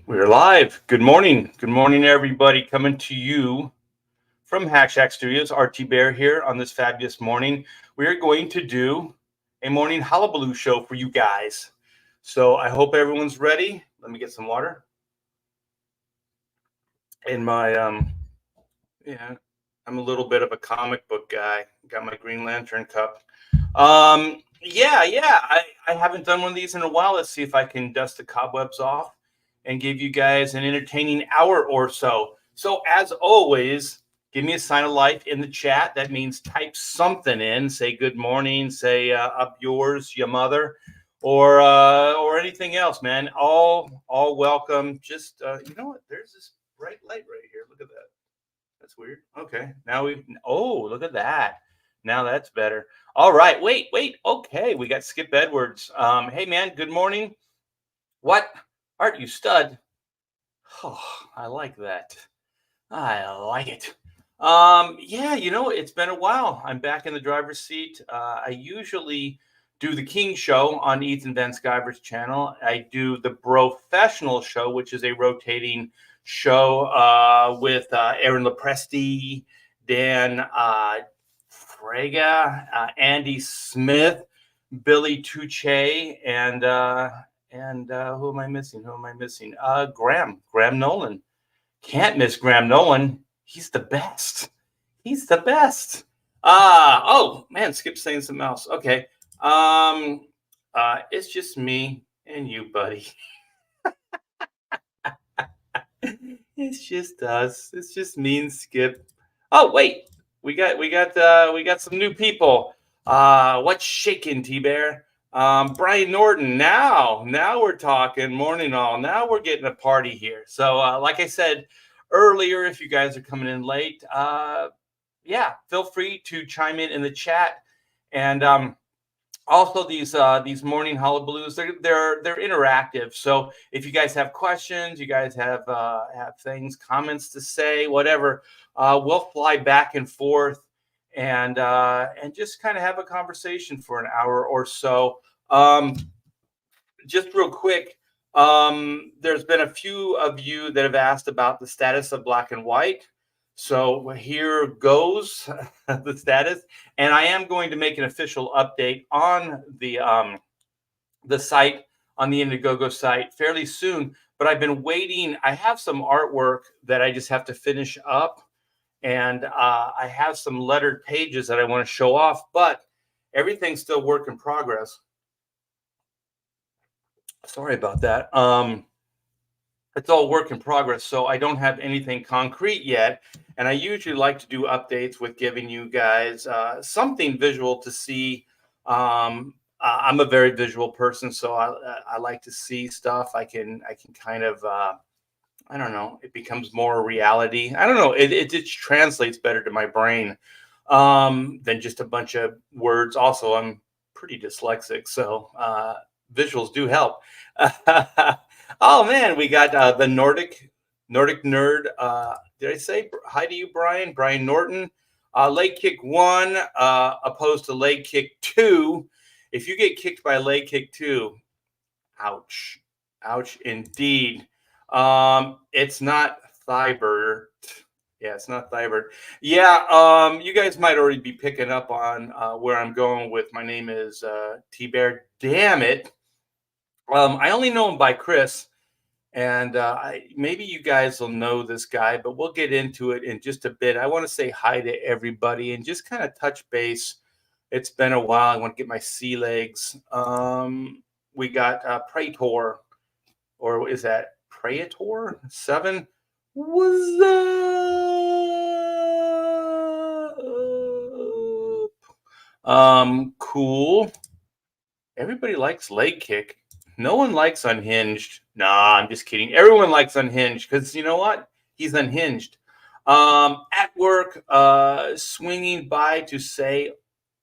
We're live. Good morning. Good morning, everybody. Coming to you from Hack Shack Studios. RT Bear here on this fabulous morning. We are going to do a morning Hullaballoo show for you guys. So I hope everyone's ready. Let me get some water in my yeah. I'm a little bit of a comic book guy. Got my Green Lantern cup. I haven't done one of these in a while. Let's see if I can dust the cobwebs off and give you guys an entertaining hour or so. So, as always, give me a sign of life in the chat. That means type something in. Say good morning. Say up yours, your mother, or anything else, man. All welcome. Just you know what? There's this bright light right here. Look at that. That's weird. Okay. Now look at that. Now that's better. All right. Wait. Okay. We got Skip Edwards. Hey man, good morning. What? Art you stud? Oh, I like that. I like it. Yeah, it's been a while. I'm back in the driver's seat. I usually do the King Show on Ethan Van Sciver's channel. I do the Professional Show, which is a rotating show with Aaron Lepresti, Dan Frega, Andy Smith, Billy Tuche, and who am I missing? Graham Nolan. Can't miss Graham Nolan. He's the best. He's the best. Oh man, Skip's saying something else. Okay. It's just me and you, buddy. It's just us. It's just me and Skip. Oh wait, we got some new people. What's shaking, T Bear? Brian Norton. Now we're talking. Morning all. Now we're getting a party here. So like I said earlier, if you guys are coming in late, yeah, feel free to chime in the chat. And also these morning hullabaloos, they're interactive. So if you guys have questions, you guys have things, comments to say, whatever, we'll fly back and forth and just kind of have a conversation for an hour or so. Just real quick, there's been a few of you that have asked about the status of Black and White. So here goes the status, and I am going to make an official update on the site, on the Indiegogo site, fairly soon. But I've been waiting. I have some artwork that I just have to finish up, and I have some lettered pages that I want to show off. But everything's still work in progress. Sorry about that. It's all work in progress, so I don't have anything concrete yet. And I usually like to do updates with giving you guys something visual to see. I'm a very visual person, so I like to see stuff. I can kind of I don't know. It becomes more reality. I don't know. It just translates better to my brain than just a bunch of words. Also, I'm pretty dyslexic, so visuals do help. Oh man, we got the Nordic nerd. Did I say hi to you, Brian? Brian Norton. Leg kick 1 opposed to leg kick 2. If you get kicked by leg kick 2, ouch, ouch indeed. It's not Thibert. Yeah, it's not Thibert. Yeah, you guys might already be picking up on where I'm going with. My name is T Bear. Damn it. I only know him by Chris, and maybe you guys will know this guy, but we'll get into it in just a bit. I want to say hi to everybody and just kind of touch base. It's been a while. I want to get my sea legs. We got Praetor, or is that Praetor 7? What's up? Cool. Everybody likes leg kick. No one likes unhinged. Nah, I'm just kidding. Everyone likes unhinged because you know what? He's unhinged. At work, swinging by to say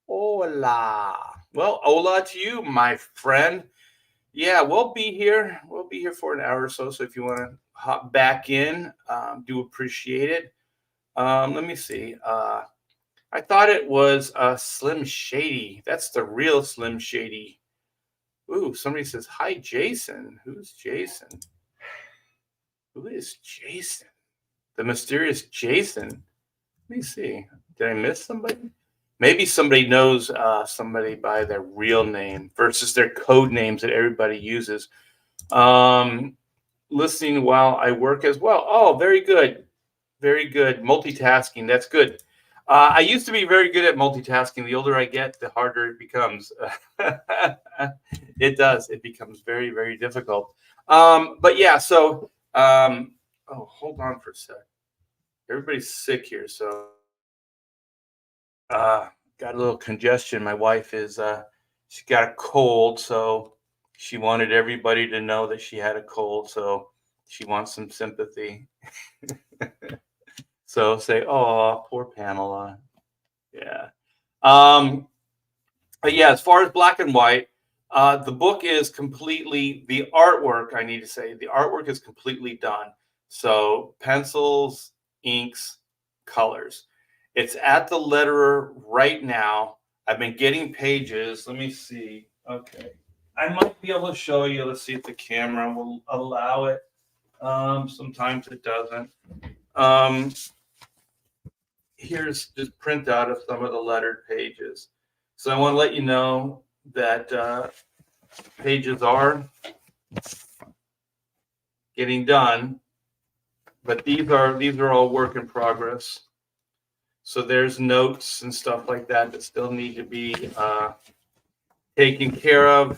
hola. Well, hola to you, my friend. Yeah, we'll be here. We'll be here for an hour or so. So if you want to hop back in, do appreciate it. Let me see. I thought it was Slim Shady. That's the real Slim Shady. Ooh, somebody says, hi, Jason. Who's Jason? Who is Jason? The mysterious Jason. Let me see. Did I miss somebody? Maybe somebody knows somebody by their real name versus their code names that everybody uses. Um, Listening while I work as well. Oh, very good. Very good. Multitasking. That's good. I used to be very good at multitasking. The older I get, the harder it becomes. It does. It becomes very, very difficult. But yeah, so, oh, hold on for a sec. Everybody's sick here. So, uh, got a little congestion. My wife is, she got a cold. So she wanted everybody to know that she had a cold. So she wants some sympathy. So say, oh, poor Pamela. Yeah. Um, but yeah, as far as black and white, the book is completely the artwork. I need to say the artwork is completely done. So pencils, inks, colors. It's at the letterer right now. I've been getting pages. Let me see. Okay, I might be able to show you. Let's see if the camera will allow it. Sometimes it doesn't. Um, Here's just printout of some of the lettered pages. So I want to let you know that pages are getting done, but these are all work in progress. So there's notes and stuff like that that still need to be taken care of.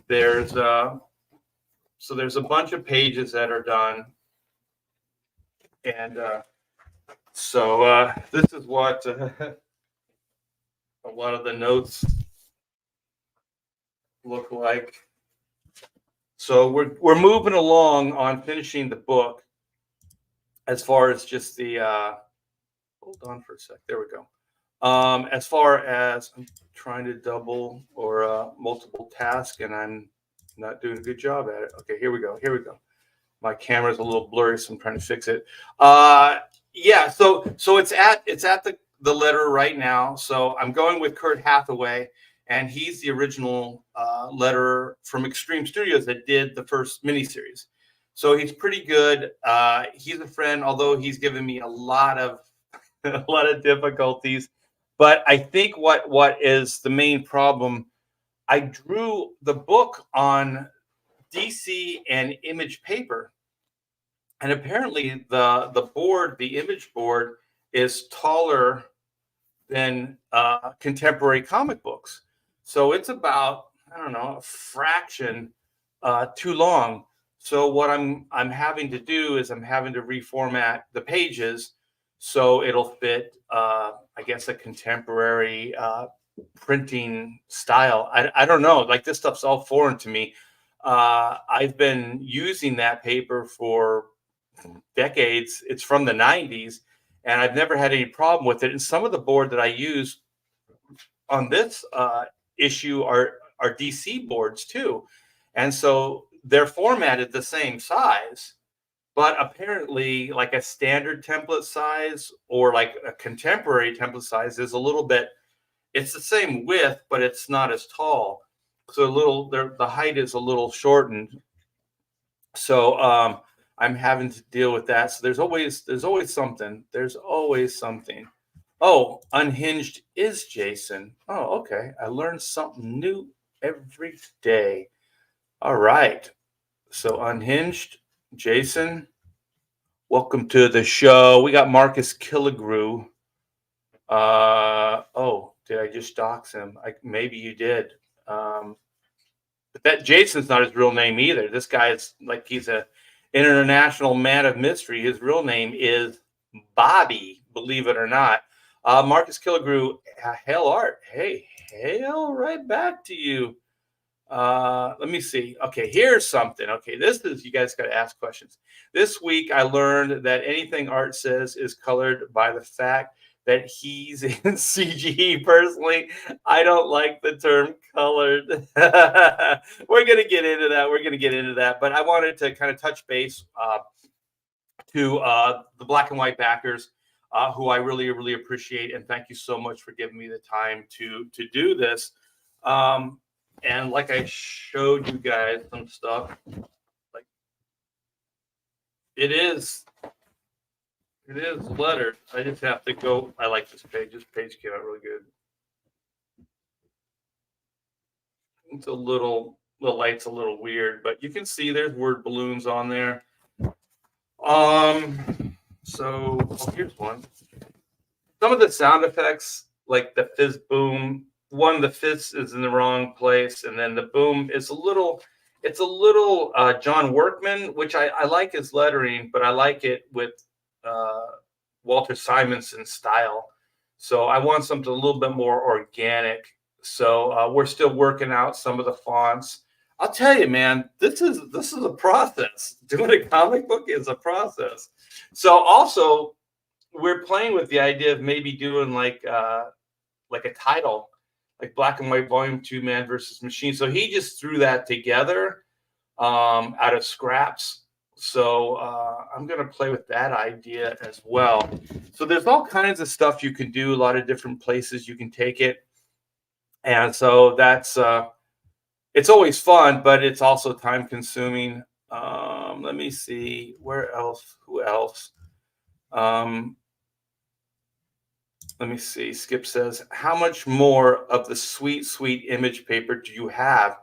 There's so there's a bunch of pages that are done, and so this is what a lot of the notes look like. So we're moving along on finishing the book. As far as just the hold on for a sec. There we go. As far as I'm trying to double or multiple task, and I'm not doing a good job at it. Okay, here we go. Here we go. My camera's a little blurry, so I'm trying to fix it. Yeah, so it's at the letter right now. So I'm going with Kurt Hathaway, and he's the original letterer from Extreme Studios that did the first miniseries. So he's pretty good. He's a friend, although he's given me a lot of a lot of difficulties. But I think what is the main problem? I drew the book on DC and image paper, and apparently the image board is taller than contemporary comic books. So it's about, I don't know, a fraction too long. So what I'm having to do is I'm having to reformat the pages so it'll fit, I guess, a contemporary printing style. I don't know. Like, this stuff's all foreign to me. I've been using that paper for decades. It's from the 90s, and I've never had any problem with it. And some of the board that I use on this issue are DC boards too, and so they're formatted the same size, but apparently, like a standard template size or like a contemporary template size is a little bit. It's the same width, but it's not as tall. So the height is a little shortened. So I'm having to deal with that. So there's always something. There's always something. Oh, unhinged is Jason. Oh, okay. I learned something new every day. All right. So unhinged, Jason. Welcome to the show. We got Marcus Killigrew. Oh, did I just dox him? Maybe you did. But that Jason's not his real name either. This guy is like, he's a international man of mystery. His real name is Bobby, believe it or not. Marcus Killigrew, hail art. Hey, hail right back to you. Let me see. Okay, here's something. Okay, this is, you guys got to ask questions. This week I learned that anything Art says is colored by the fact that he's in CGE. Personally, I don't like the term colored. We're going to get into that. We're going to get into that. But I wanted to kind of touch base to the black and white backers, who I really, really appreciate. And thank you so much for giving me the time to do this. And like I showed you guys some stuff, like It is. It is lettered. I just have to go. I like this page. This page came out really good. It's a little, the light's a little weird, but you can see there's word balloons on there. So here's one. Some of the sound effects, like the fizz boom, the fizz is in the wrong place, and then the boom is a little, it's a little John Workman, which I like his lettering, but I like it with uh, Walter Simonson style. So I want something a little bit more organic. So we're still working out some of the fonts. I'll tell you, man, this is a process. Doing a comic book is a process. So also, we're playing with the idea of maybe doing like a title, like Black and White Volume 2, Man versus Machine. So he just threw that together out of scraps. So I'm going to play with that idea as well. So there's all kinds of stuff you can do, a lot of different places you can take it. And so that's it's always fun, but it's also time consuming. Let me see, where else? Who else? Let me see. Skip says, how much more of the sweet, sweet image paper do you have?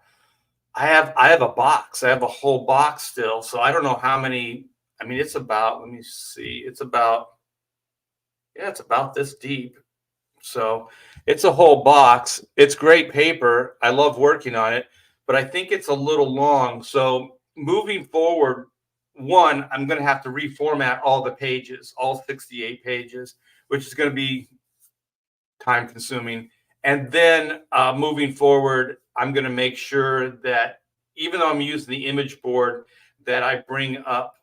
I have a box. I have a whole box still. So I don't know how many. I mean, it's about, let me see. It's about, yeah, it's about this deep. So it's a whole box. It's great paper. I love working on it, but I think it's a little long. So moving forward, one, I'm going to have to reformat all the pages, all 68 pages, which is going to be time consuming. And then moving forward, I'm going to make sure that even though I'm using the image board, that I bring up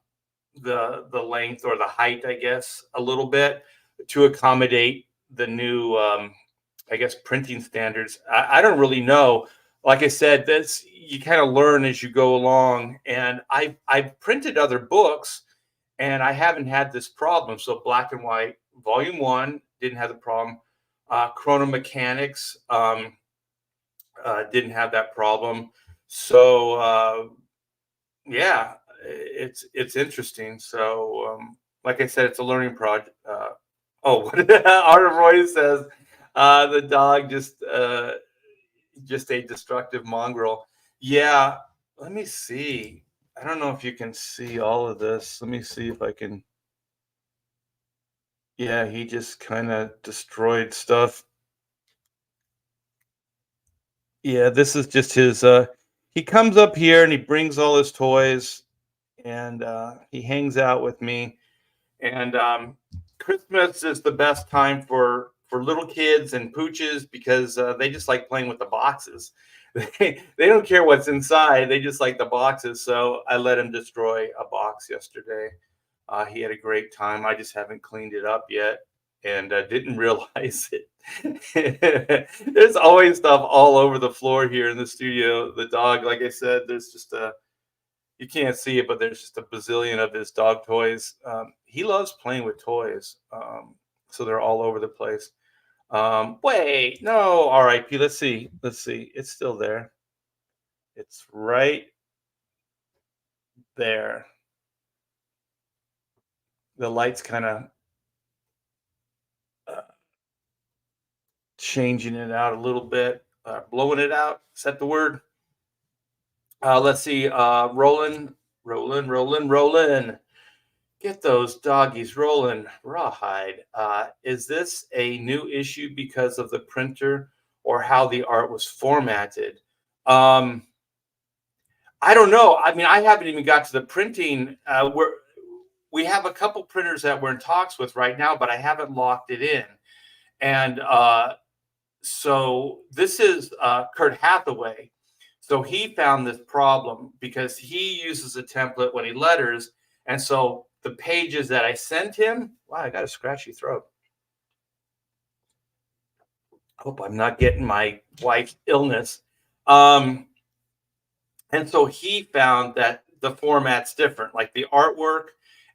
the length or the height, I guess, a little bit to accommodate the new, I guess, printing standards. I don't really know. Like I said, this you kind of learn as you go along. And I've printed other books, and I haven't had this problem. So Black and White Volume 1 didn't have the problem. Chrono Mechanics didn't have that problem. So yeah, it's interesting. So like I said, it's a learning project. Oh, what Art Roy says, the dog just a destructive mongrel. Yeah, let me see. I don't know if you can see all of this. Let me see if I can. Yeah, he just kind of destroyed stuff. Yeah, this is just his he comes up here and he brings all his toys, and he hangs out with me. And Christmas is the best time for little kids and pooches because they just like playing with the boxes. They don't care what's inside. They just like the boxes. So I let him destroy a box yesterday. He had a great time. I just haven't cleaned it up yet and didn't realize it. There's always stuff all over the floor here in the studio. The dog, like I said, there's just a, you can't see it, but there's just a bazillion of his dog toys. He loves playing with toys. So they're all over the place. Wait, no, RIP. Let's see. Let's see. It's still there. It's right there. The light's kind of uh, changing it out a little bit, blowing it out. Is that the word? Let's see. Rolling. Get those doggies rolling, Rawhide. Is this a new issue because of the printer or how the art was formatted? Um, I don't know. I mean, I haven't even got to the printing. We have a couple printers that we're in talks with right now, but I haven't locked it in. And so this is Kurt Hathaway. So he found this problem because he uses a template when he letters. And so the pages that I sent him, wow, I got a scratchy throat. Hope I'm not getting my wife's illness. And so he found that the format's different, like the artwork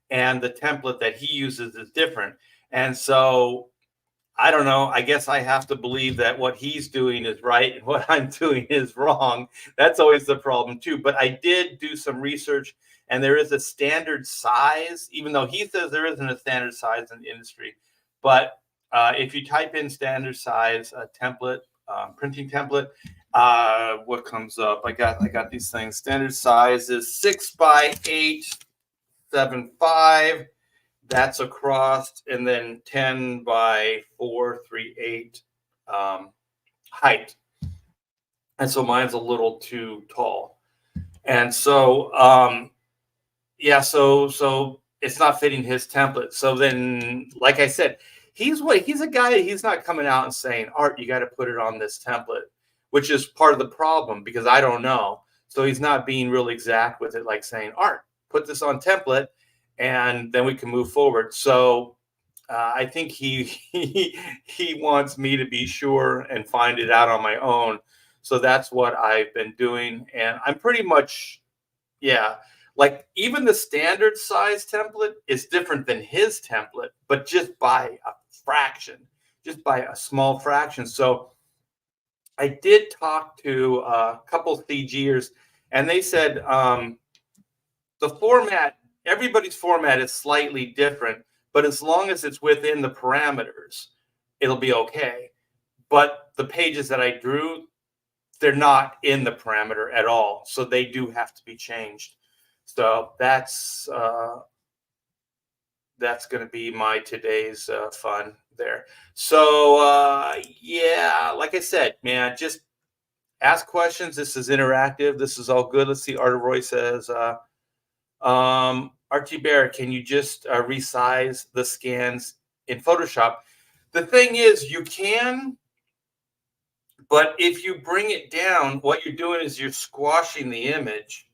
and the template that he uses is different. And so I don't know. I guess I have to believe that what he's doing is right and what I'm doing is wrong. That's always the problem too. But I did do some research, and there is a standard size, even though he says there isn't a standard size in the industry. But if you type in standard size template, printing template, what comes up? I got these things. Standard size is 6x875. That's across, and then 10 by 438 height. And so mine's a little too tall. And so yeah, so it's not fitting his template. So then, like I said, he's a guy, he's not coming out and saying, Art, you got to put it on this template, which is part of the problem because I don't know. So he's not being real exact with it, like saying, Art, put this on template, and then we can move forward. So I think he wants me to be sure and find it out on my own. So that's what I've been doing, and I'm pretty much, yeah. Like even the standard size template is different than his template, but just by a fraction, just by a small fraction. So I did talk to a couple CGers, and they said the format, everybody's format is slightly different, but as long as it's within the parameters, it'll be okay. But the pages that I drew, they're not in the parameter at all, so they do have to be changed. So that's going to be my today's fun there. So yeah, like I said, man, just ask questions. This is interactive. This is all good. Let's see. Artie Roy says, Archie Bear, can you just resize the scans in Photoshop? The thing is, you can, but if you bring it down, what you're doing is you're squashing the image.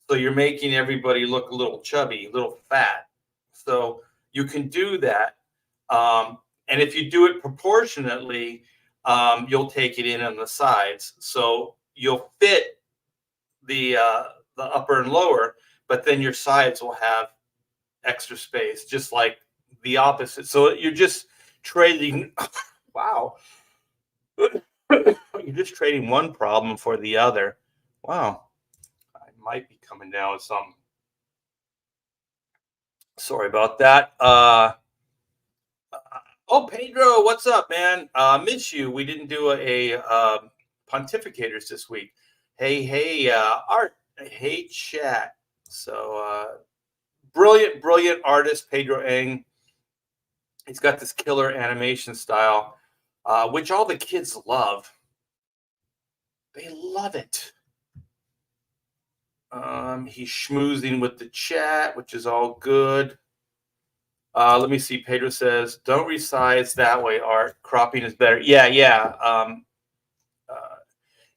So you're making everybody look a little chubby, a little fat. So you can do that. And if you do it proportionately, you'll take it in on the sides. So you'll fit the upper and lower, but then your sides will have extra space, just like the opposite. So you're just trading. Wow. You're just trading one problem for the other. Wow. I might be coming down with something. Sorry about that. Oh, Pedro, what's up, man? Miss you. We didn't do a pontificators this week. Hey, Art. Hey, chat. So brilliant artist, Pedro Eng. He's got this killer animation style, which all the kids love. They love it. He's schmoozing with the chat, which is all good. Let me see. Pedro says, "Don't resize that way, Art. Cropping is better." Yeah.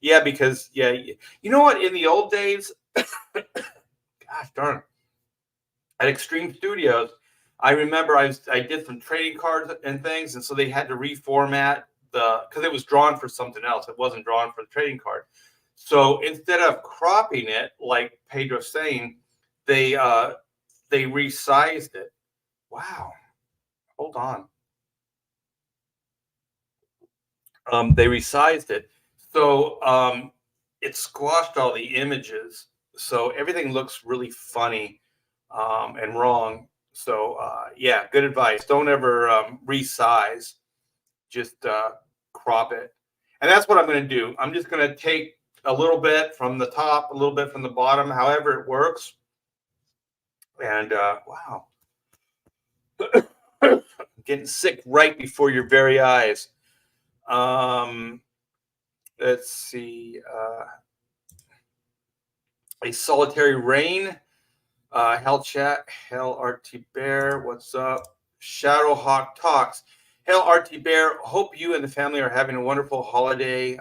Yeah, because you know what? In the old days, gosh darn, at Extreme Studios, I remember I did some trading cards and things, and so they had to reformat because it was drawn for something else. It wasn't drawn for the trading card. So instead of cropping it, like Pedro's saying, they resized it. Wow. Hold on. They resized it. So it squashed all the images. So everything looks really funny and wrong. So yeah, good advice. Don't ever resize. Just crop it. And that's what I'm going to do. I'm just going to take a little bit from the top, a little bit from the bottom, however it works. And wow. Getting sick right before your very eyes. Let's see. A solitary rain. Hell chat. Hell RT Bear. What's up? Shadowhawk talks. Hell RT Bear. Hope you and the family are having a wonderful holiday.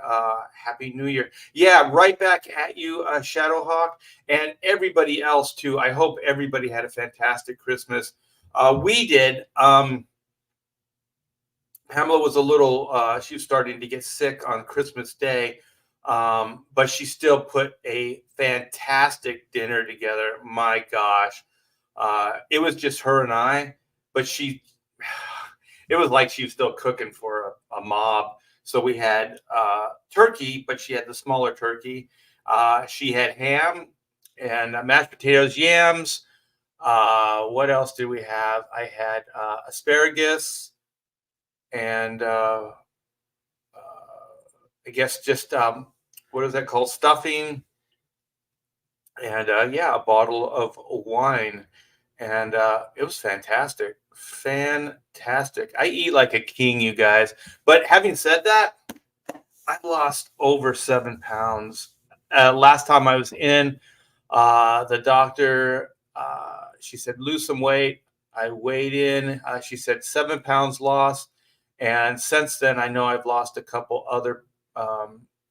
Happy New Year. Yeah, right back at you, Shadowhawk, and everybody else too. I hope everybody had a fantastic Christmas. We did. Pamela was a little, she was starting to get sick on Christmas Day, but she still put a fantastic dinner together. My gosh. It was just her and I, but it was like she was still cooking for a mob. So we had turkey, but she had the smaller turkey. She had ham and mashed potatoes, yams. What else did we have? I had asparagus and I guess just what is that called? Stuffing, and yeah, a bottle of wine, and it was fantastic, fantastic. I eat like a king, you guys. But having said that, I've lost over 7 pounds. Last time I was in, the doctor, she said, lose some weight. I weighed in. She said 7 pounds lost. And since then, I know I've lost a couple other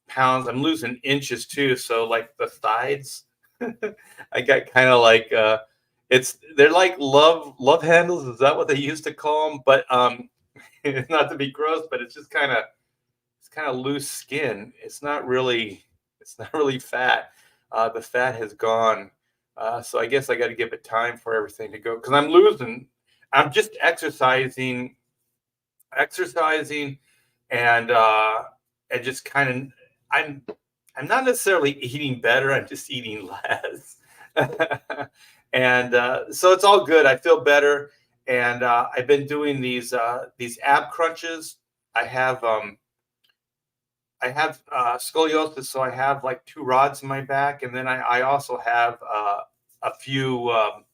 pounds. I'm losing inches too. So, like the thighs, I got kind of like, they're like love handles. Is that what they used to call them? But not to be gross, but it's kind of loose skin. It's not really fat. The fat has gone. So I guess I got to give it time for everything to go because I'm losing. I'm just exercising, and just kind of I'm I'm not necessarily eating better. I'm just eating less, and so it's all good. I feel better, and I've been doing these ab crunches. I have scoliosis, so I have like two rods in my back, and then I also have a few what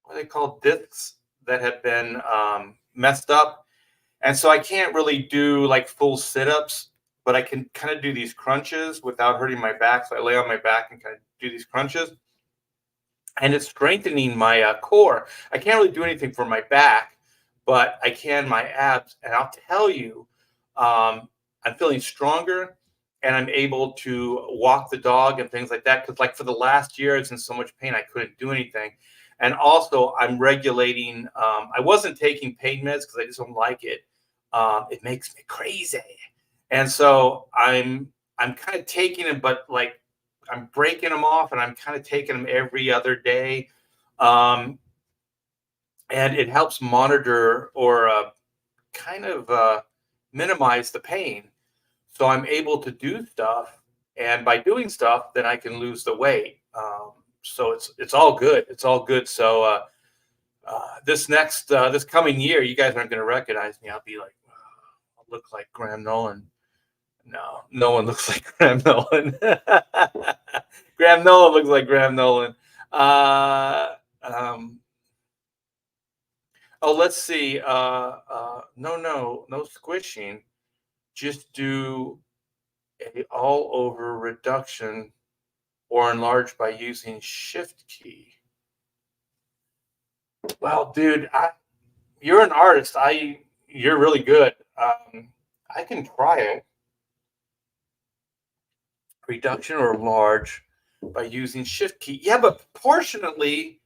are they called, discs that have been messed up, and so I can't really do like full sit-ups, but I can kind of do these crunches without hurting my back. So I lay on my back and kind of do these crunches, and it's strengthening my core. I can't really do anything for my back, but I can my abs. And I'll tell you, I'm feeling stronger, and I'm able to walk the dog and things like that. Because like for the last year, I was in so much pain I couldn't do anything. And also, I'm regulating. I wasn't taking pain meds because I just don't like it. It makes me crazy, and so I'm kind of taking them, but like I'm breaking them off, and I'm kind of taking them every other day, um, and it helps monitor or kind of minimize the pain. So I'm able to do stuff, and by doing stuff, then I can lose the weight. So it's all good. It's all good. So this coming year, you guys aren't going to recognize me. I'll be like, I'll look like Graham Nolan. No, no one looks like Graham Nolan. Graham Nolan looks like Graham Nolan. Uh, um, oh, let's see. No squishing. Just do a all over reduction or enlarge by using shift key. Well, dude, you're an artist. You're really good. I can try it. Reduction or enlarge by using shift key. Yeah, but proportionately,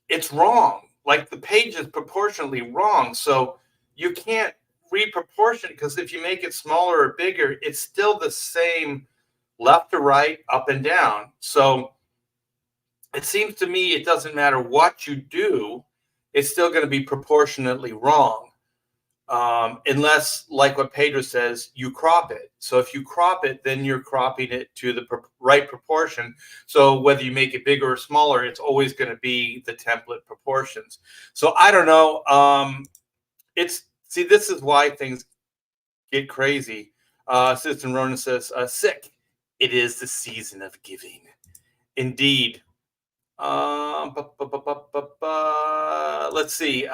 it's wrong. Like the page is proportionately wrong. So you can't reproportion because if you make it smaller or bigger, it's still the same left to right, up and down. So it seems to me it doesn't matter what you do, it's still going to be proportionately wrong. Unless, like what Pedro says, you crop it. So if you crop it, then you're cropping it to the right proportion. So whether you make it bigger or smaller, it's always going to be the template proportions. So I don't know. This is why things get crazy. Citizen Ronan says, sick. It is the season of giving. Indeed. Let's see.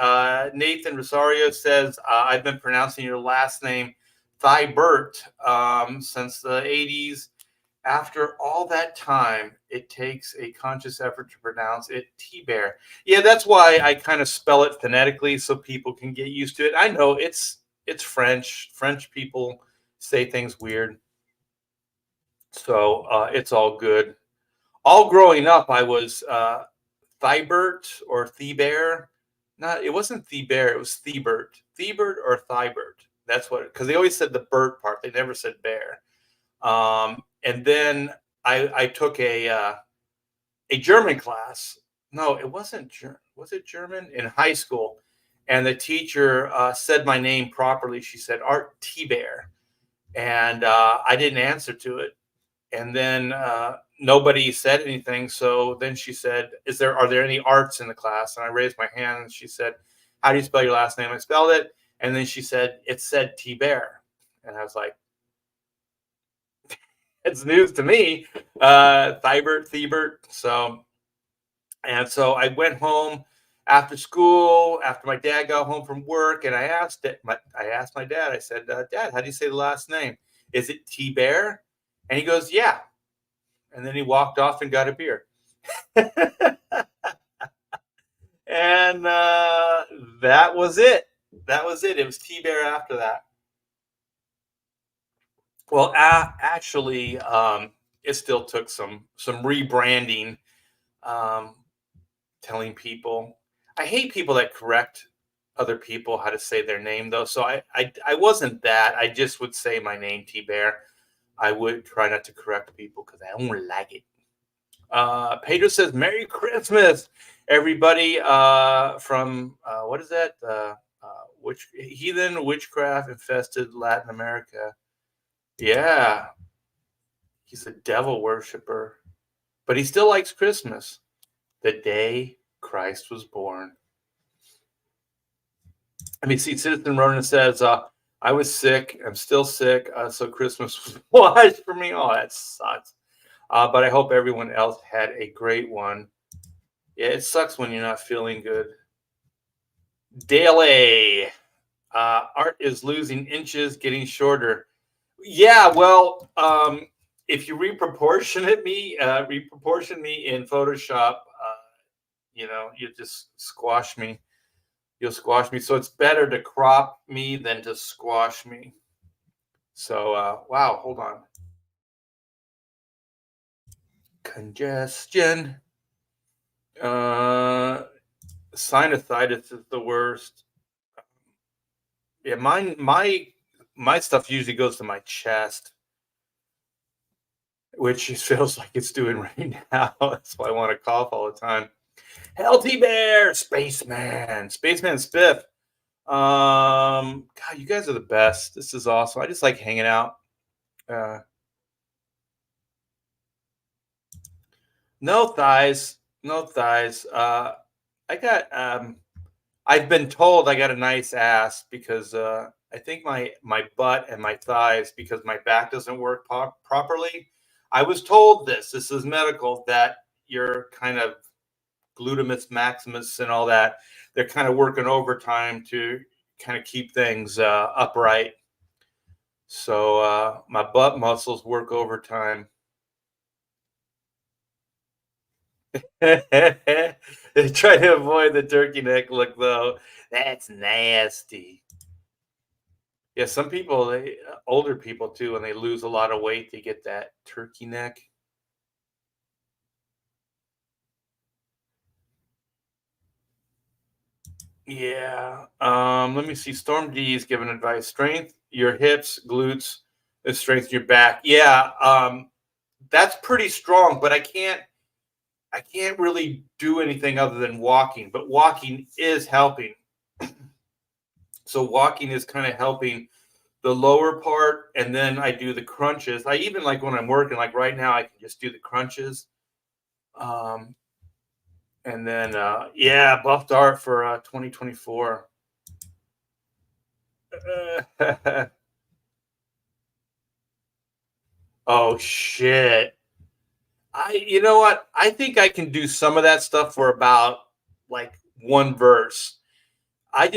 Nathan Rosario says, I've been pronouncing your last name Thibert since the 80s. After all that time, it takes a conscious effort to pronounce it T-Bear. Yeah, that's why I kind of spell it phonetically so people can get used to it. I know it's French. French people say things weird. So it's all good. All growing up, I was Thibert or Thebear. Not, it wasn't Thebear, it was Thebert. Thebert or Thibert. That's what, because they always said the Bert part. They never said bear. And then I took a German class. No, it wasn't German. Was it German in high school? and the teacher said my name properly. She said Art T Bear, and I didn't answer to it. And then nobody said anything. So then she said, are there any arts in the class? And I raised my hand, and she said, how do you spell your last name? I spelled it. And then she said, it said T Bear. And I was like, it's news to me. Thiebert. So I went home after school, after my dad got home from work, and I asked my dad, I said, Dad, how do you say the last name? Is it T Bear? And he goes, yeah. And then he walked off and got a beer. And that was it. That was it. It was T Bear after that. Well, actually, it still took some rebranding. Um, Telling people, I hate people that correct other people how to say their name, though. So I wasn't that. I just would say my name, T Bear. I would try not to correct people because I don't like it. Pedro says, Merry Christmas, everybody, from what is that? Which heathen witchcraft infested Latin America. Yeah, he's a devil worshiper, but he still likes Christmas, the day Christ was born. I mean, see, Citizen Ronan says, I was sick. I'm still sick. So Christmas was washed for me. Oh, that sucks. But I hope everyone else had a great one. Yeah, it sucks when you're not feeling good. Daily. Art is losing inches, getting shorter. Yeah, well, if you reproportion me in Photoshop, you just squash me. You'll squash me. So it's better to crop me than to squash me. So, wow, hold on. Congestion. Sinusitis is the worst. Yeah, my stuff usually goes to my chest, which it feels like it's doing right now. That's why I want to cough all the time. Healthy Bear, Spaceman Spiff. God, you guys are the best. This is awesome. I just like hanging out. No thighs, no thighs. I got. I've been told I got a nice ass because I think my butt and my thighs, because my back doesn't work properly. I was told this is medical, that your kind of glutamus maximus and all that, they're kind of working overtime to kind of keep things upright. So my butt muscles work overtime. Try to avoid the turkey neck look, though. That's nasty. Yeah, some people, older people too, when they lose a lot of weight, they get that turkey neck. Yeah. Let me see. Storm D is giving advice. Strength your hips, glutes, and strength your back. Yeah. That's pretty strong, but I can't really do anything other than walking. But walking is helping. So walking is kind of helping the lower part, and then I do the crunches. I even, like, when I'm working, like right now, I can just do the crunches. And then yeah, buffed art for 2024. Oh shit. You know what? I think I can do some of that stuff for about like one verse. I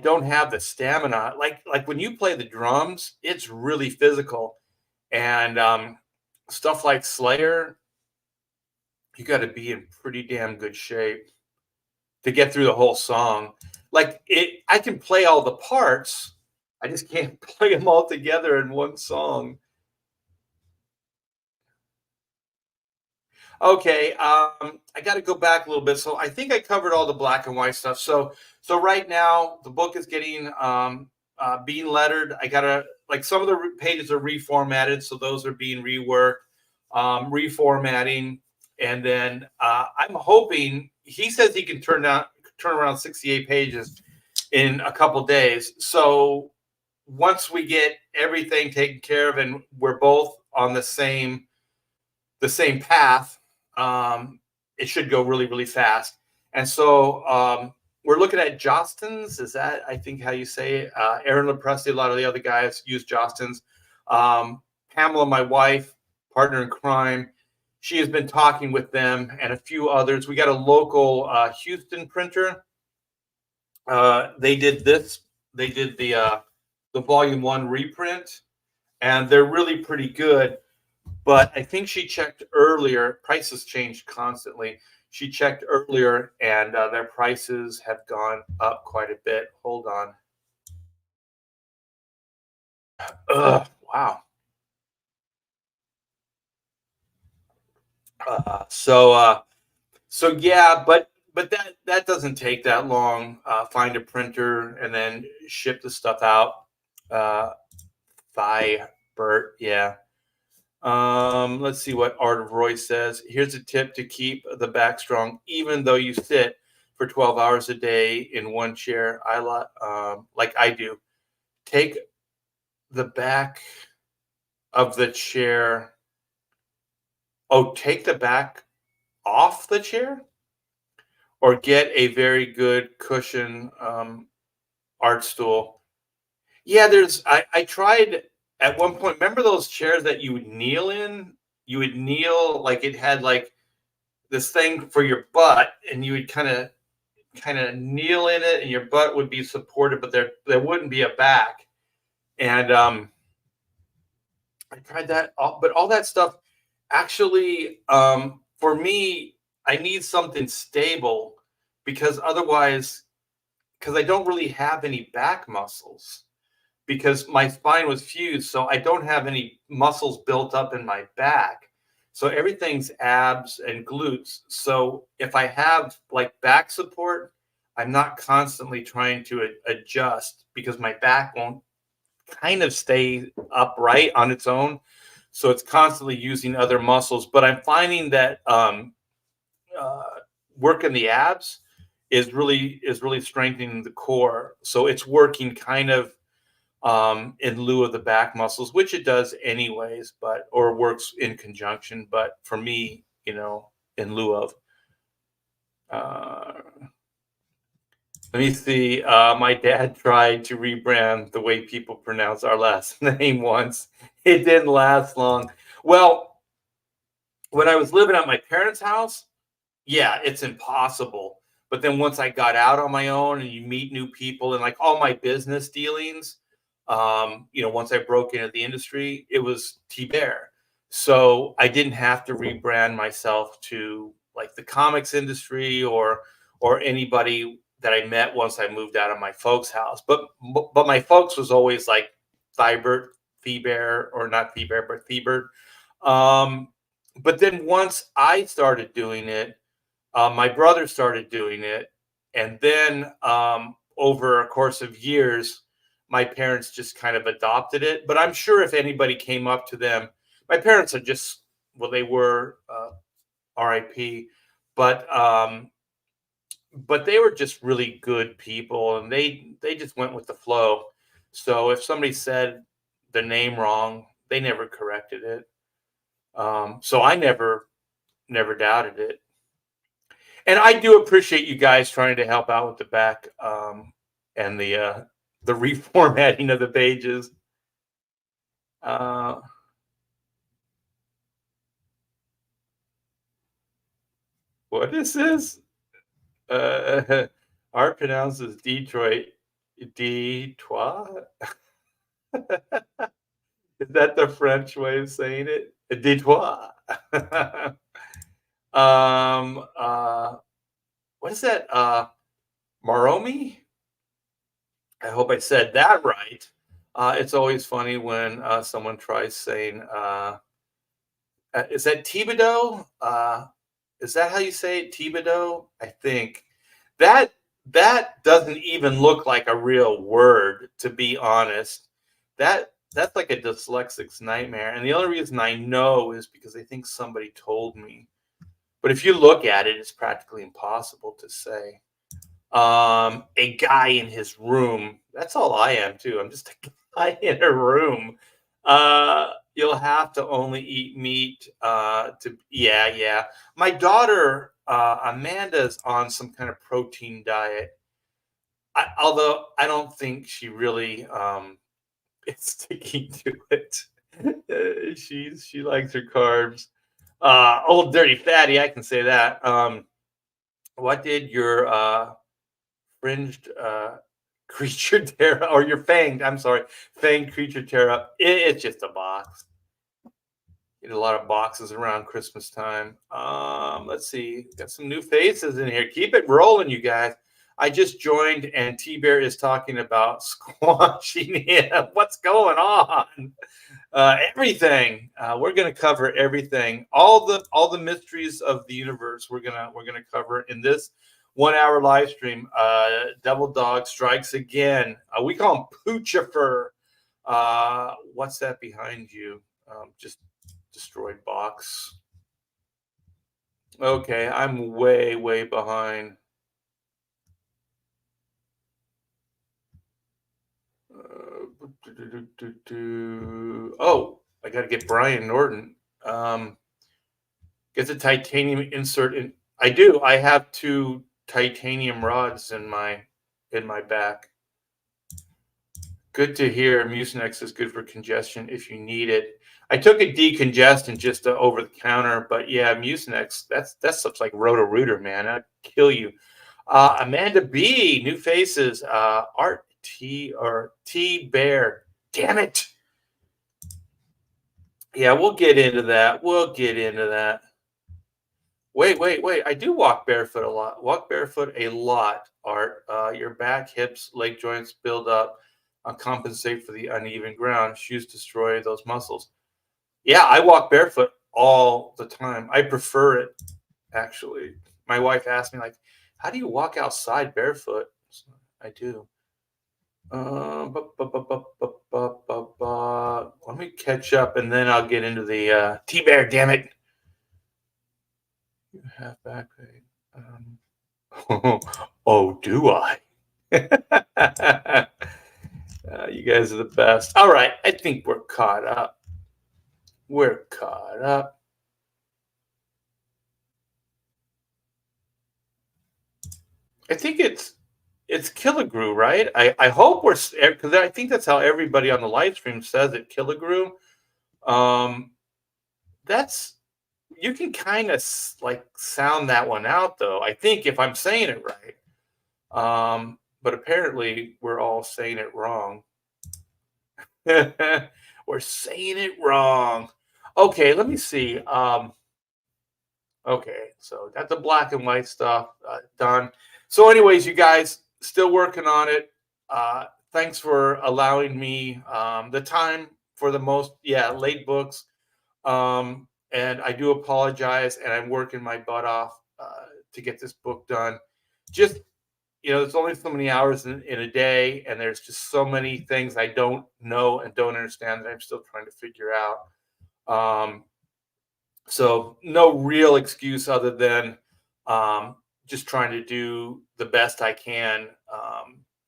don't have the stamina. Like when you play the drums, it's really physical. And stuff like Slayer, you got to be in pretty damn good shape to get through the whole song. Like I can play all the parts. I just can't play them all together in one song. Okay, I got to go back a little bit. So I think I covered all the black and white stuff. So right now the book is getting being lettered. I gotta, like, some of the pages are reformatted, so those are being reworked, reformatting, and then I'm hoping, he says he can turn around 68 pages. in a couple days. So once we get everything taken care of and we're both on the same path, it should go really, really fast. And so we're looking at Jostens. Is that, I think, how you say it? Aaron LaPresti, a lot of the other guys use Jostens. Pamela, my wife, partner in crime, she has been talking with them and a few others. We got a local Houston printer. They did this. They did the volume 1 reprint, and they're really pretty good. But I think she checked earlier. Prices change constantly. She checked earlier, and their prices have gone up quite a bit. Hold on. Wow. So yeah, but that doesn't take that long. Find a printer and then ship the stuff out. Uh, Bert, yeah. Let's see what Art of Roy says. Here's a tip to keep the back strong, even though you sit for 12 hours a day in one chair. Like I do. Take the back of the chair. Oh, take the back off the chair, or get a very good cushion art stool. Yeah, I tried at one point. Remember those chairs that you would kneel in? You would kneel, like it had like this thing for your butt, and you would kind of kneel in it, and your butt would be supported, but there wouldn't be a back. And I tried that, but all that stuff actually, for me, I need something stable, because otherwise, because I don't really have any back muscles, because my spine was fused, so I don't have any muscles built up in my back. So everything's abs and glutes. So if I have like back support, I'm not constantly trying to adjust, because my back won't kind of stay upright on its own. So it's constantly using other muscles. But I'm finding that uh, working the abs is really strengthening the core. So it's working kind of in lieu of the back muscles, which it does anyways, or works in conjunction. But for me, in lieu of. Uh, Let me see. My dad tried to rebrand the way people pronounce our last name once. It didn't last long. Well, when I was living at my parents' house, yeah, it's impossible. But then once I got out on my own, and you meet new people, and like all my business dealings, once I broke into the industry, it was T-Bear. So I didn't have to rebrand myself to like the comics industry, or anybody that I met once I moved out of my folks' house. But my folks was always like Thibert, T-Bear, or not T-Bear, but Thibert. Um, but then once I started doing it, my brother started doing it, and then over a course of years, my parents just kind of adopted it. But I'm sure if anybody came up to them, my parents are just, well, they were RIP, but they were just really good people, and they just went with the flow. So if somebody said the name wrong, they never corrected it. So I never doubted it. And I do appreciate you guys trying to help out with the back, and the reformatting of the pages. Uh, what is this? Uh, Art pronounces Detroit Detroit. Is that the French way of saying it? Detroit. um. What is that? Maromi. I hope I said that right. It's always funny when someone tries saying, is that Thibodeau? Is that how you say it? Thibodeau? I think that that doesn't even look like a real word, to be honest. That's like a dyslexic's nightmare. And the only reason I know is because I think somebody told me. But if you look at it, it's practically impossible to say. a guy in his room. That's all I am too. I'm just a guy in a room. You'll have to only eat meat. To Yeah, yeah. My daughter Amanda's on some kind of protein diet. Although I don't think she really is sticking to it. She likes her carbs. Old dirty fatty, I can say that. What did your fringed creature tear or your fanged? I'm sorry, fanged creature tear up. It's just a box. Get a lot of boxes around Christmas time. Let's see. Got some new faces in here. Keep it rolling, you guys. I just joined, and T Bear is talking about squashing him. What's going on? Everything. We're gonna cover everything. All the mysteries of the universe. We're gonna cover in this 1 hour live stream. Double Dog strikes again. We call him Poochifer. What's that behind you? Just destroyed box. Okay, I'm way, way behind. Oh, I got to get Brian Norton. Get the titanium insert in. I do. I have 2 titanium rods in my back. Good to hear. Mucinex is good for congestion if you need it. I took a decongestant just over the counter, but yeah, Mucinex. That's stuff's like Roto-Rooter, man. I'd kill you. Amanda B, new faces. Art T or T Bear. Damn it. Yeah, we'll get into that. We'll get into that. Wait, wait, wait. I do walk barefoot a lot. Walk barefoot a lot, Art. Your back, hips, leg joints build up, compensate for the uneven ground. Shoes destroy those muscles. Yeah, I walk barefoot all the time. I prefer it, actually. My wife asked me, like, how do you walk outside barefoot? So I do. Let me catch up, and then I'll get into the T-Bear, damn it. You have back pain. Oh, do I? You guys are the best. All right, I think we're caught up. We're caught up. I think it's Killigrew, right? I hope we're because I think that's how everybody on the live stream says it. Killigrew. Um, that's you can kind of like sound that one out though. I think if I'm saying it right. But apparently we're all saying it wrong. We're saying it wrong. Okay, let me see. Okay, so got the black and white stuff done. So, anyways, you guys still working on it. Thanks for allowing me the time for the most, yeah, late books. And I do apologize, and I'm working my butt off to get this book done. Just there's only so many hours in a day, and there's just so many things I don't know and don't understand that I'm still trying to figure out. So no real excuse other than just trying to do the best I can.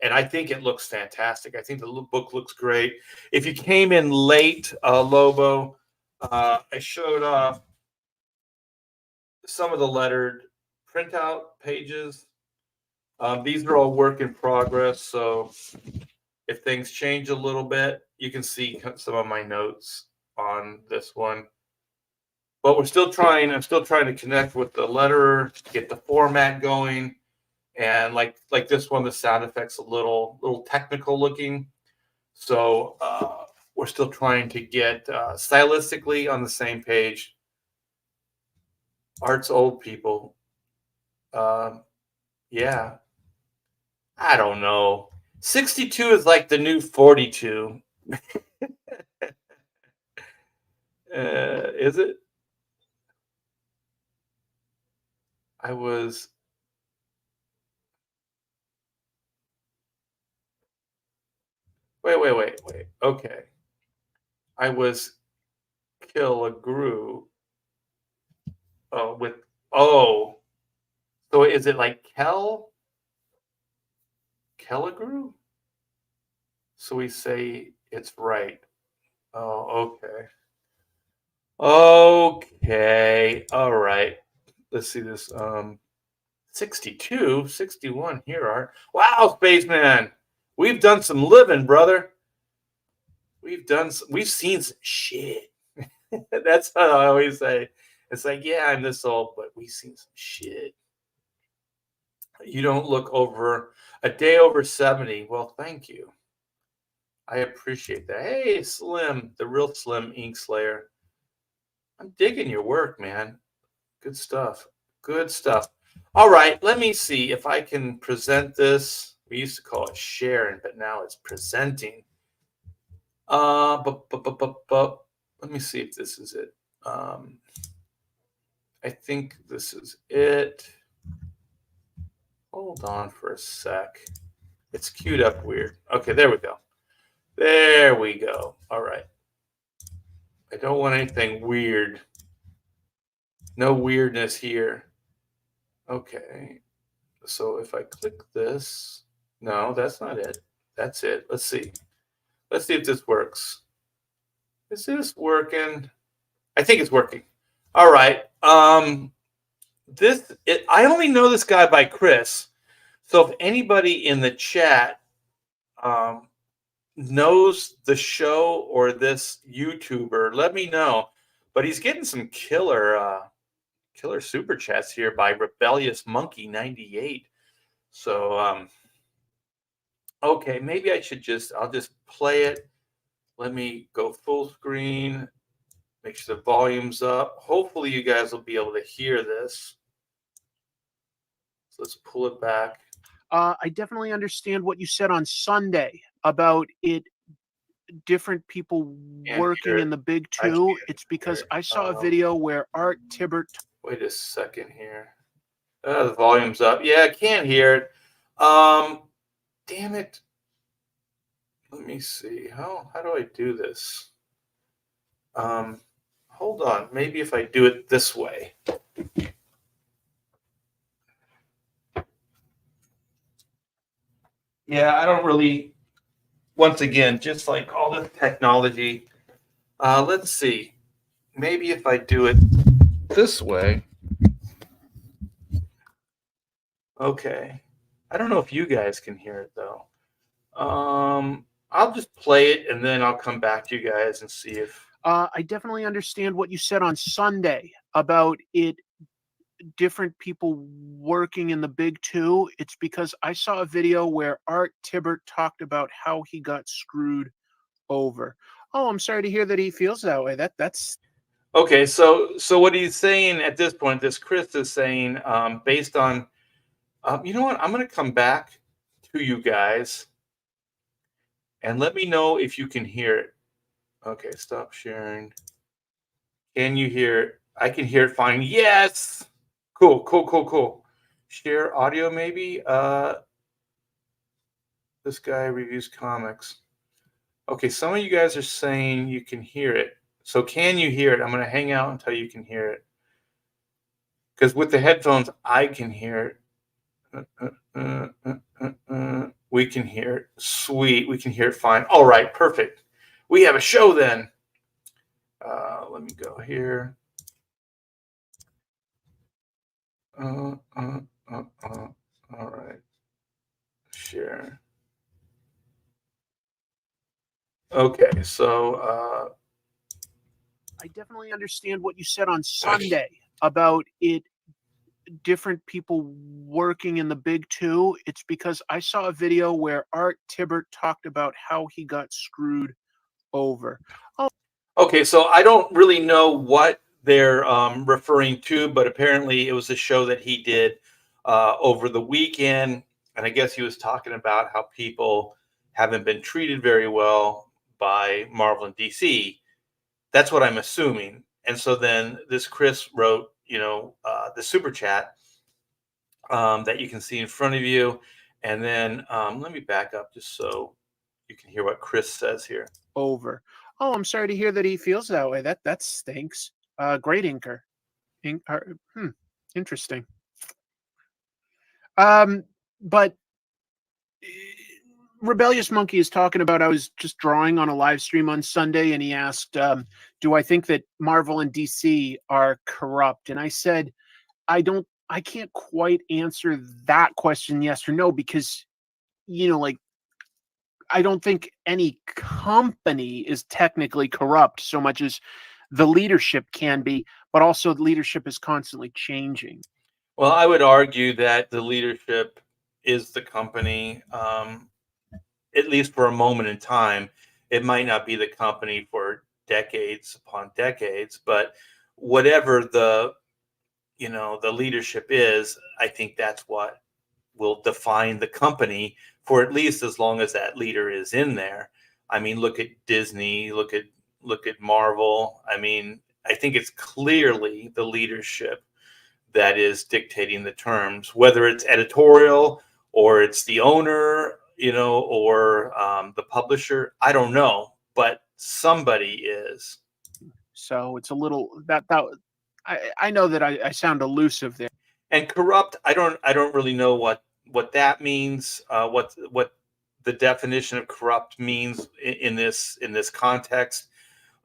And I think it looks fantastic. I think the book looks great. If you came in late, Lobo, I showed off some of the lettered printout pages. These are all work in progress. So if things change a little bit, you can see some of my notes on this one. But we're still trying. I'm still trying to connect with the letterer to get the format going. And like this one, the sound effects a little technical looking. So we're still trying to get stylistically on the same page. Art's old people. Yeah, I don't know. 62 is like the new 42. Is it? I was. Wait. Okay. I was Killigrew. Oh, with. Oh. So is it like Kel? Telugu, so we say it's right. Oh, okay. Okay. All right. Let's see this. 62, 61 here are. Wow, Spaceman. We've done some living, brother. We've seen some shit. That's what I always say. It's like, yeah, I'm this old, but we've seen some shit. You don't look over a day over 70. Well, thank you. I appreciate that. Hey, Slim, the real Slim Ink Slayer. I'm digging your work, man. Good stuff. Good stuff. All right, let me see if I can present this. We used to call it sharing, but now it's presenting. Let me see if this is it. I think this is it. Hold on for a sec. It's queued up weird. Okay, there we go. There we go. All right. I don't want anything weird. No weirdness here. Okay. So if I click this, no, that's not it. That's it. Let's see. Let's see if this works. Is this working? I think it's working. All right. I only know this guy by Chris. So if anybody in the chat knows the show or this YouTuber, let me know. But he's getting some killer super chats here by Rebellious Monkey 98. So okay, maybe I'll just play it. Let me go full screen. Make sure the volume's up. Hopefully you guys will be able to hear this. So let's pull it back. I definitely understand what you said on Sunday about it. Different people working in the big two. It's because I saw a video where Art Tibbert. Wait a second here. The volume's up. Yeah, I can't hear it. Damn it. Let me see. How do I do this? Hold on. Maybe if I do it this way. Yeah, I don't really. Once again, just like all this technology. Let's see. Maybe if I do it this way. Okay. I don't know if you guys can hear it though. I'll just play it and then I'll come back to you guys and see if. I definitely understand what you said on Sunday about it. Different people working in the big two. It's because I saw a video where Art Tibbert talked about how he got screwed over. Oh, I'm sorry to hear that he feels that way. That's okay. So what he's saying at this point, this Chris is saying, based on, you know what? I'm going to come back to you guys and let me know if you can hear it. Okay, stop sharing. Can you hear it? I can hear it fine. Yes. Cool. Share audio maybe. This guy reviews comics. Okay, some of you guys are saying you can hear it. So can you hear it? I'm going to hang out until you can hear it. Because with the headphones, I can hear it. We can hear it. Sweet. We can hear it fine. All right, perfect. We have a show then. Let me go here. All right. Share. Okay, so I definitely understand what you said on Sunday about it. Different people working in the big two. It's because I saw a video where Art Tibbert talked about how he got screwed over. Oh, okay, so I don't really know what they're referring to, but apparently it was a show that he did over the weekend, and I guess he was talking about how people haven't been treated very well by Marvel and DC. That's what I'm assuming. And so then this Chris wrote, the super chat that you can see in front of you. And then let me back up just so you can hear what Chris says here. Over. Oh, I'm sorry to hear that he feels that way. That stinks. Great inker. Interesting. But Rebellious Monkey is talking about, I was just drawing on a live stream on Sunday, and he asked, do I think that Marvel and DC are corrupt? And I said, I can't quite answer that question yes or no, because, like, I don't think any company is technically corrupt so much as the leadership can be, but also the leadership is constantly changing. Well, I would argue that the leadership is the company, at least for a moment in time. It might not be the company for decades upon decades, but whatever the leadership is, I think that's what will define the company for at least as long as that leader is in there. I mean, look at Disney, look at Marvel. I mean, I think it's clearly the leadership that is dictating the terms, whether it's editorial or it's the owner, or the publisher. I don't know, but somebody is. So it's a little that I know that I sound elusive there. And corrupt, I don't really know what that means. What the definition of corrupt means in this context.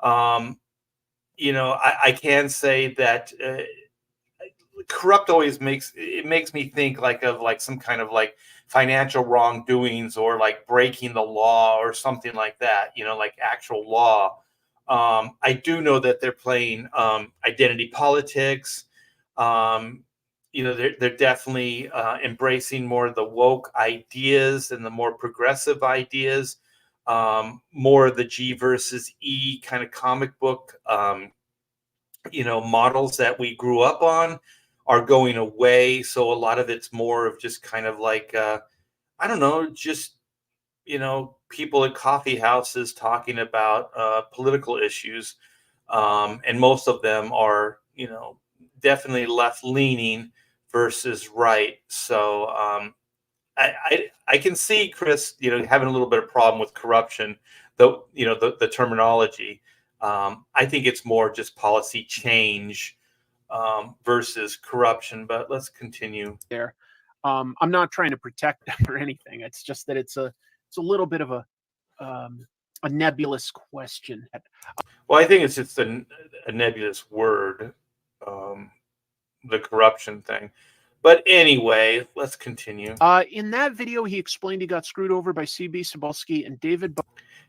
Um, I can say that corrupt always makes me think like some kind of like financial wrongdoings or like breaking the law or something like that. Like actual law. I do know that they're playing identity politics. Um, they're definitely embracing more of the woke ideas and the more progressive ideas, more of the G versus E kind of comic book, models that we grew up on are going away. So a lot of it's more of just kind of like, I don't know, just people at coffee houses talking about political issues, and most of them are definitely left leaning versus right. So I can see Chris, having a little bit of problem with corruption, though the terminology. I think it's more just policy change versus corruption. But let's continue. There, I'm not trying to protect them or anything. It's just that it's a little bit of a nebulous question. Well, I think it's just a nebulous word, um, the corruption thing. But anyway, let's continue. In that video, he explained he got screwed over by CB Cebulski and David.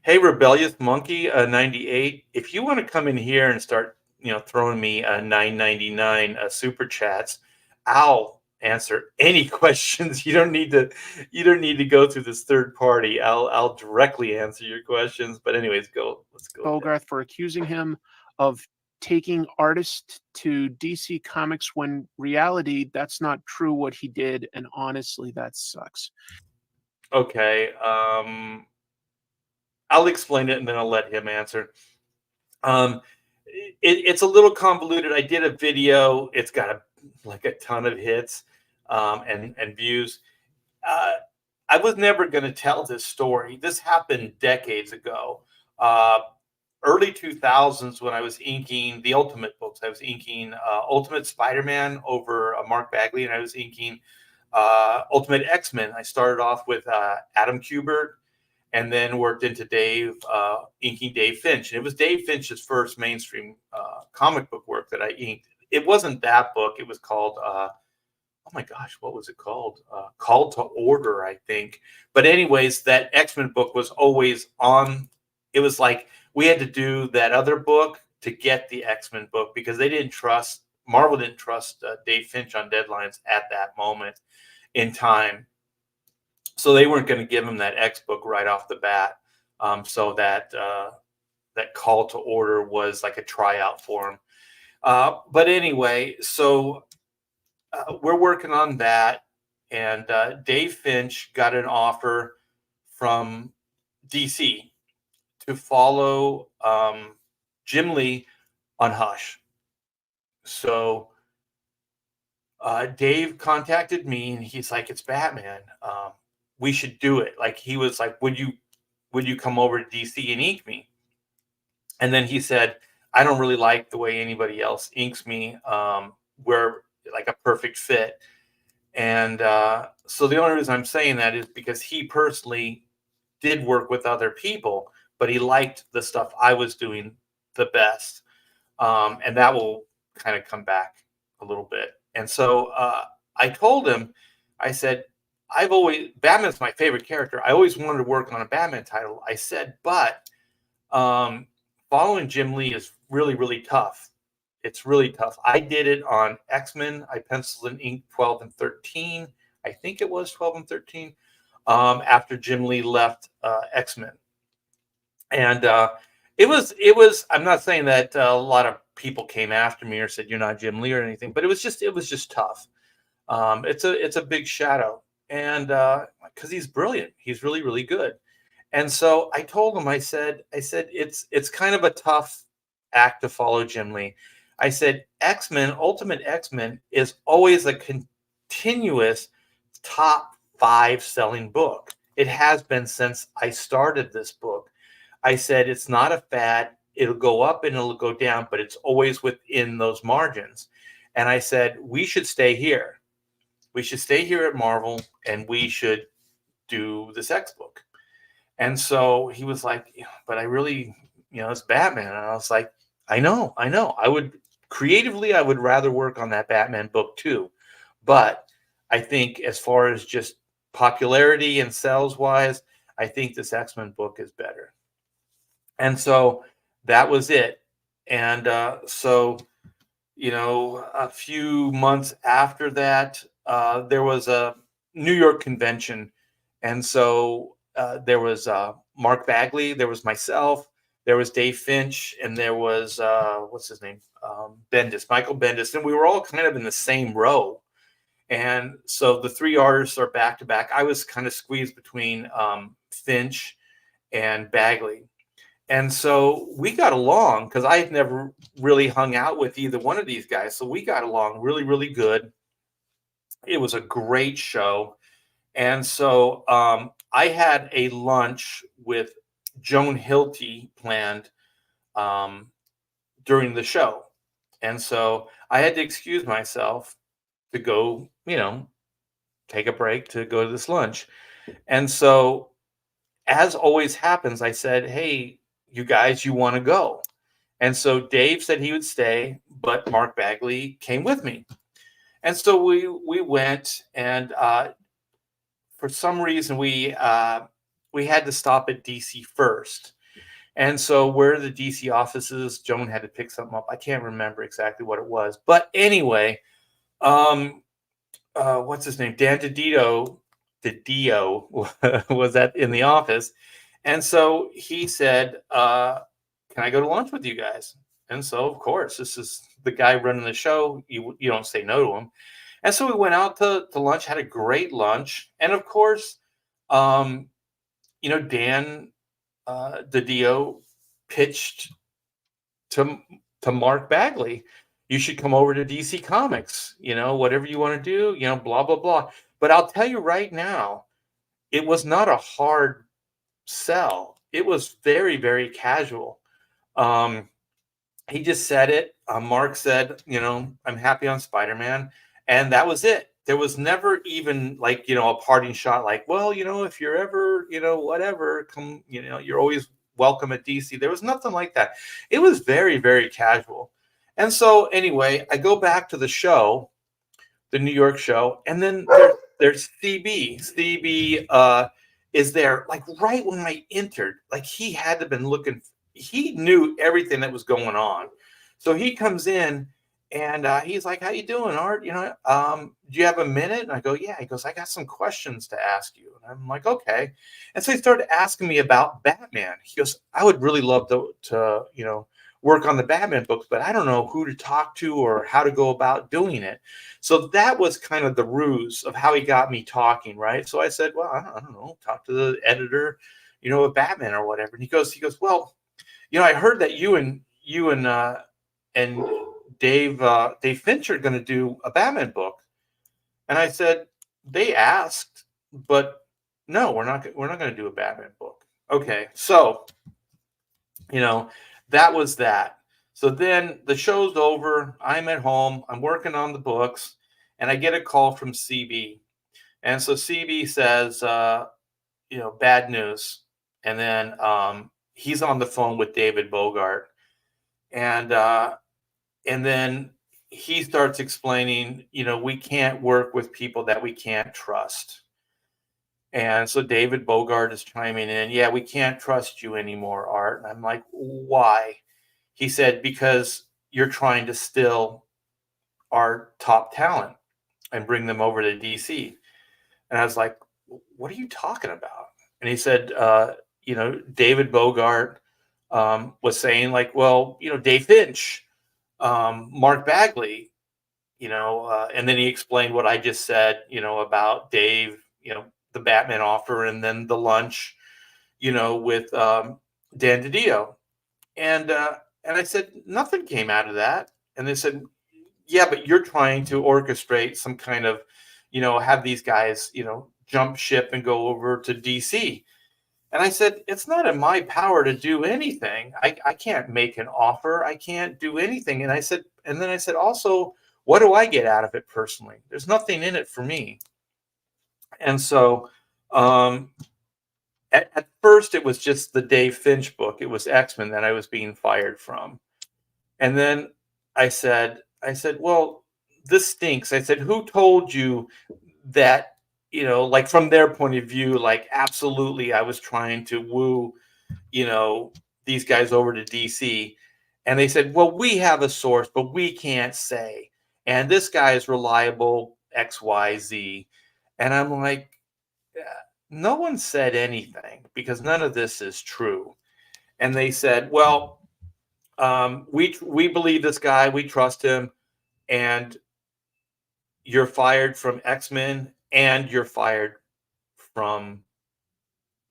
Hey, Rebellious Monkey 98. If you want to come in here and start, throwing me 9.99 super chats, I'll answer any questions. You don't need to. You don't need to go through this third party. I'll directly answer your questions. But anyways, go. Let's go. Bogarth for accusing him of taking artists to DC Comics when reality that's not true what he did, and honestly that sucks. Okay. I'll explain it and then I'll let him answer. It's a little convoluted. I did a video. It's got a ton of hits and views. I was never going to tell this story. This happened decades ago. Early 2000s when I was inking the Ultimate books. I was inking Ultimate Spider-Man over Mark Bagley, and I was inking Ultimate X-Men. I started off with Adam Kubert, and then worked into inking Dave Finch. And it was Dave Finch's first mainstream comic book work that I inked. It wasn't that book. It was called, oh my gosh, what was it called? Call to Order, I think. But anyways, that X-Men book was always on. It was like we had to do that other book to get the X-Men book because Marvel didn't trust Dave Finch on deadlines at that moment in time. So they weren't going to give him that X book right off the bat. So that Call to Order was like a tryout for him. But anyway, so we're working on that. And Dave Finch got an offer from DC to follow Jim Lee on Hush. So Dave contacted me and he's like, it's Batman. We should do it. Like he was like, would you come over to DC and ink me? And then he said, I don't really like the way anybody else inks me. We're like a perfect fit. And so the only reason I'm saying that is because he personally did work with other people, but he liked the stuff I was doing the best. And that will kind of come back a little bit. And so I told him, I said, Batman's my favorite character. I always wanted to work on a Batman title. I said, but following Jim Lee is really, really tough. It's really tough. I did it on X-Men. I penciled and inked 12 and 13. I think it was 12 and 13 after Jim Lee left X-Men. And I'm not saying that a lot of people came after me or said, you're not Jim Lee or anything, but it was just tough. It's a big shadow. And because he's brilliant, he's really, really good. And so I told him, I said, it's kind of a tough act to follow Jim Lee. I said, X-Men, Ultimate X-Men is always a continuous top 5 selling book. It has been since I started this book. I said, it's not a fad. It'll go up and it'll go down, but it's always within those margins. And I said, we should stay here. We should stay here at Marvel and we should do this X book. And so he was like, but I really, it's Batman. And I was like, I know. I would rather work on that Batman book too. But I think as far as just popularity and sales wise, I think this X-Men book is better. And so that was it. And so, a few months after that, there was a New York convention. And so there was Mark Bagley, there was myself, there was Dave Finch, and there was, what's his name? Michael Bendis. And we were all kind of in the same row. And so the 3 artists are back to back. I was kind of squeezed between Finch and Bagley. And so we got along because I had never really hung out with either one of these guys. So we got along really, really good. It was a great show. And so I had a lunch with Joan Hilty planned during the show. And so I had to excuse myself to go, take a break to go to this lunch. And so, as always happens, I said, hey, you guys, you want to go? And so Dave said he would stay, but Mark Bagley came with me. And so we went, and for some reason we had to stop at DC first. And so where the DC offices, Joan had to pick something up. I can't remember exactly what it was. But anyway, what's his name? Dan DiDio was in the office. And so he said, can I go to lunch with you guys? And so, of course, this is the guy running the show. You don't say no to him. And so we went out to lunch, had a great lunch. And of course, Dan DiDio pitched to Mark Bagley, you should come over to DC Comics, whatever you want to do, blah, blah, blah. But I'll tell you right now, it was not a hard sell. It was very, very casual. He just said it. Mark said, I'm happy on Spider-Man. And that was it. There was never even a parting shot like, well, if you're ever, whatever, come, you're always welcome at DC. There was nothing like that. It was very, very casual. And so anyway, I go back to the show, the New York show, and then there's CB. CB is there right when I entered. He had to have been looking. He knew everything that was going on. So he comes in and he's like, how you doing, Art? Do you have a minute? And I go, yeah. He goes, I got some questions to ask you. And I'm like, okay. And so he started asking me about Batman. He goes, I would really love to work on the Batman books, but I don't know who to talk to or how to go about doing it. So that was kind of the ruse of how he got me talking, right? So I said, well, I don't know, talk to the editor, of Batman or whatever. And he goes, well, I heard that you and Dave Finch are going to do a Batman book. And I said, they asked, but no, we're not going to do a Batman book. Okay. So, that was that. So then the show's over. I'm at home. I'm working on the books, and I get a call from CB. And so CB says, bad news. And then he's on the phone with David Bogart, and then he starts explaining, we can't work with people that we can't trust. And so David Bogart is chiming in, yeah, we can't trust you anymore, Art. And I'm like, why? He said, because you're trying to steal our top talent and bring them over to DC. And I was like, what are you talking about? And he said, David Bogart was saying, like, well, Dave Finch, Mark Bagley, and then he explained what I just said, about Dave, the Batman offer, and then the lunch, with Dan DiDio. And I said, nothing came out of that. And they said, yeah, but you're trying to orchestrate some kind of, have these guys, jump ship and go over to DC. And I said, it's not in my power to do anything. I can't make an offer. I can't do anything. And then I said, also, what do I get out of it personally? There's nothing in it for me. And so at first it was just the Dave Finch book. It was X-Men that I was being fired from. And then I said, well, this stinks. I said, who told you that, like from their point of view, like absolutely I was trying to woo, these guys over to DC. And they said, well, we have a source, but we can't say. And this guy is reliable, XYZ. And I'm like, no one said anything because none of this is true. And they said, well, we believe this guy, we trust him, and you're fired from X-Men and you're fired from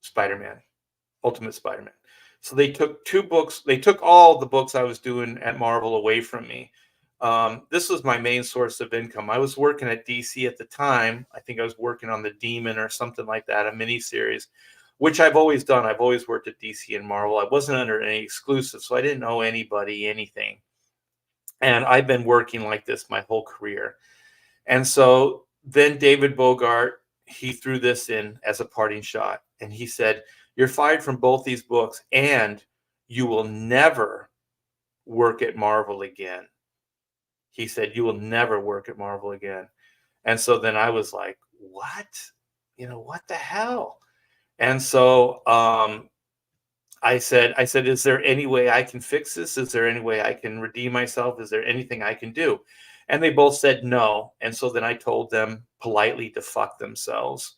Spider-Man, Ultimate Spider-Man. So they took 2 books. They took all the books I was doing at Marvel away from me. This was my main source of income. I was working at DC at the time. I think I was working on the Demon or something like that, a miniseries, which I've always done. I've always worked at DC and Marvel. I wasn't under any exclusive, so I didn't owe anybody anything. And I've been working like this my whole career. And so then David Bogart, he threw this in as a parting shot. And he said, you're fired from both these books and you will never work at Marvel again. He said, you will never work at Marvel again. And so then I was like, what? What the hell? And so I said, is there any way I can fix this? Is there any way I can redeem myself? Is there anything I can do? And they both said no. And so then I told them politely to fuck themselves.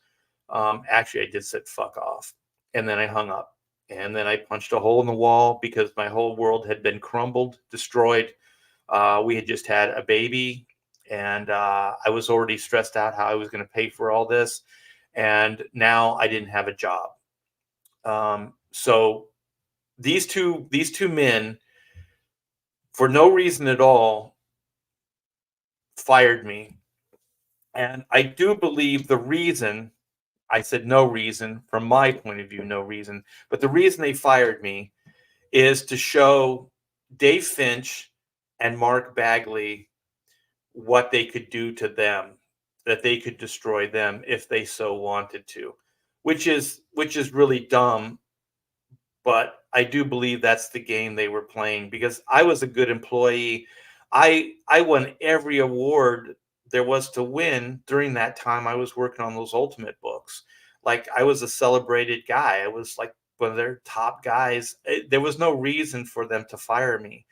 Actually, I did say fuck off. And then I hung up. And then I punched a hole in the wall because my whole world had been crumbled, destroyed. We had just had a baby. And I was already stressed out how I was going to pay for all this. And now I didn't have a job. So these two men, for no reason at all, fired me. And I do believe the reason, I said no reason, from my point of view, no reason, but the reason they fired me is to show Dave Finch and Mark Bagley what they could do to them, that they could destroy them if they so wanted to, which is really dumb. But I do believe that's the game they were playing because I was a good employee. I won every award there was to win during that time I was working on those Ultimate books. Like I was a celebrated guy. I was like one of their top guys. There was no reason for them to fire me.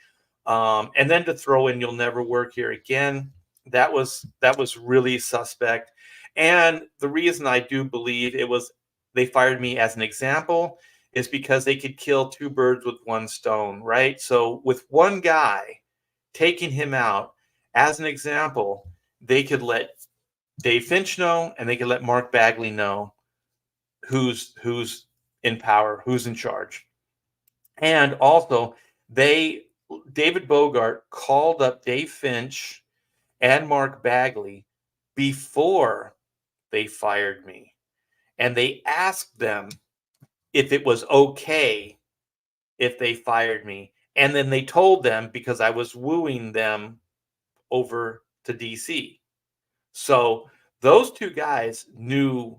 And then to throw in "You'll never work here again." That was really suspect. And the reason I do believe they fired me as an example is because they could kill 2 birds with 1 stone, right? So with one guy, taking him out as an example, they could let Dave Finch know and they could let Mark Bagley know who's in power, who's in charge. And also, David Bogart called up Dave Finch and Mark Bagley before they fired me. And they asked them if it was okay if they fired me. And then they told them because I was wooing them over to DC. So those 2 guys knew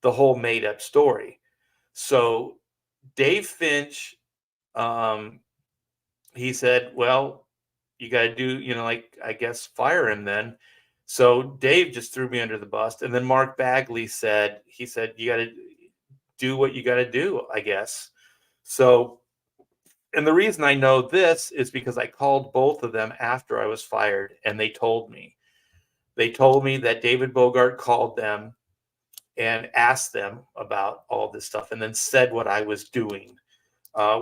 the whole made up story. So Dave Finch, um, he said, "Well, you got to do, like, I guess, fire him then." So Dave just threw me under the bus, and then Mark Bagley said, he said, "You got to do what you got to do, I guess." So, and the reason I know this is because I called both of them after I was fired, and they told me. They told me that David Bogart called them and asked them about all this stuff, and then said what I was doing,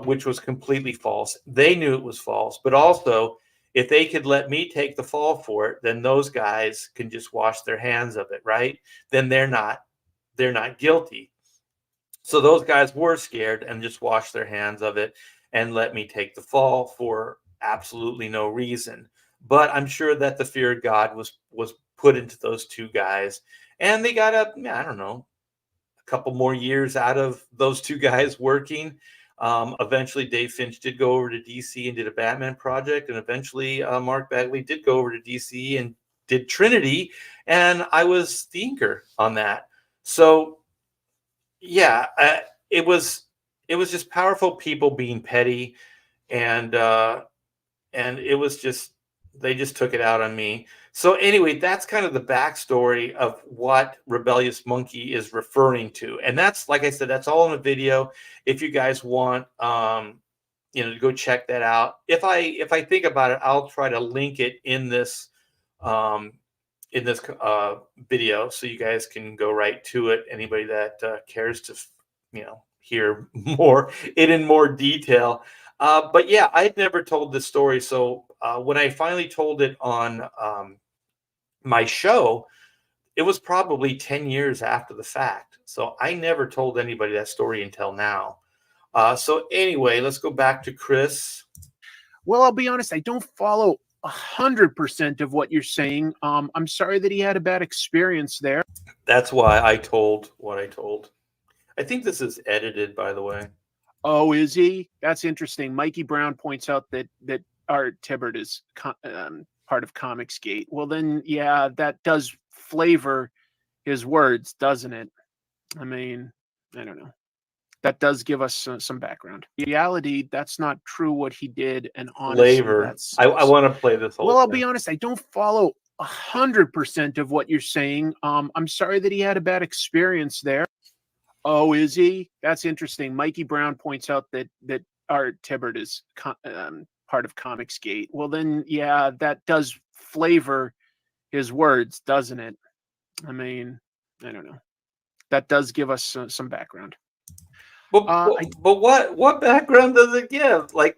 which was completely false. They knew it was false, but also, if they could let me take the fall for it, then those guys can just wash their hands of it, right? Then they're not guilty. So those guys were scared and just washed their hands of it and let me take the fall for absolutely no reason. But I'm sure that the fear of God was put into those two guys, and they got I don't know, a couple more years out of those two guys working. Eventually, Dave Finch did go over to DC and did a Batman project, and eventually, Mark Bagley did go over to DC and did Trinity, and I was the inker on that. So yeah, it was just powerful people being petty, and it was just, they just took it out on me. So anyway, that's kind of the backstory of what Rebellious Monkey is referring to, and that's, like I said, that's all in the video. If you guys want, to go check that out. If I think about it, I'll try to link it um, in this video, so you guys can go right to it. Anybody that cares to, hear more in more detail. But yeah, I'd never told this story. So when I finally told it on my show, it was probably 10 years after the fact. So I never told anybody that story until now. So anyway, let's go back to Chris. Well, I'll be honest, I don't follow 100% of what you're saying. I'm sorry that he had a bad experience there. That's why I told what I told. I think this is edited, by the way. Oh, is he? That's interesting. Mikey Brown points out that Art Tibbert is part of Comicsgate. Well, then, yeah, that does flavor his words, doesn't it? I mean, I don't know. That does give us some background. In reality, that's not true what he did, and honestly, Flavor. that's. I want to play this whole Well, I'll thing. be honest, I don't follow 100% of what you're saying. I'm sorry that he had a bad experience there. Oh, is he? That's interesting. Mikey Brown points out that Art Tibbert is part of Comicsgate. Well, then, yeah, that does flavor his words, doesn't it? I mean, I don't know. That does give us some background. But what background does it give? Like,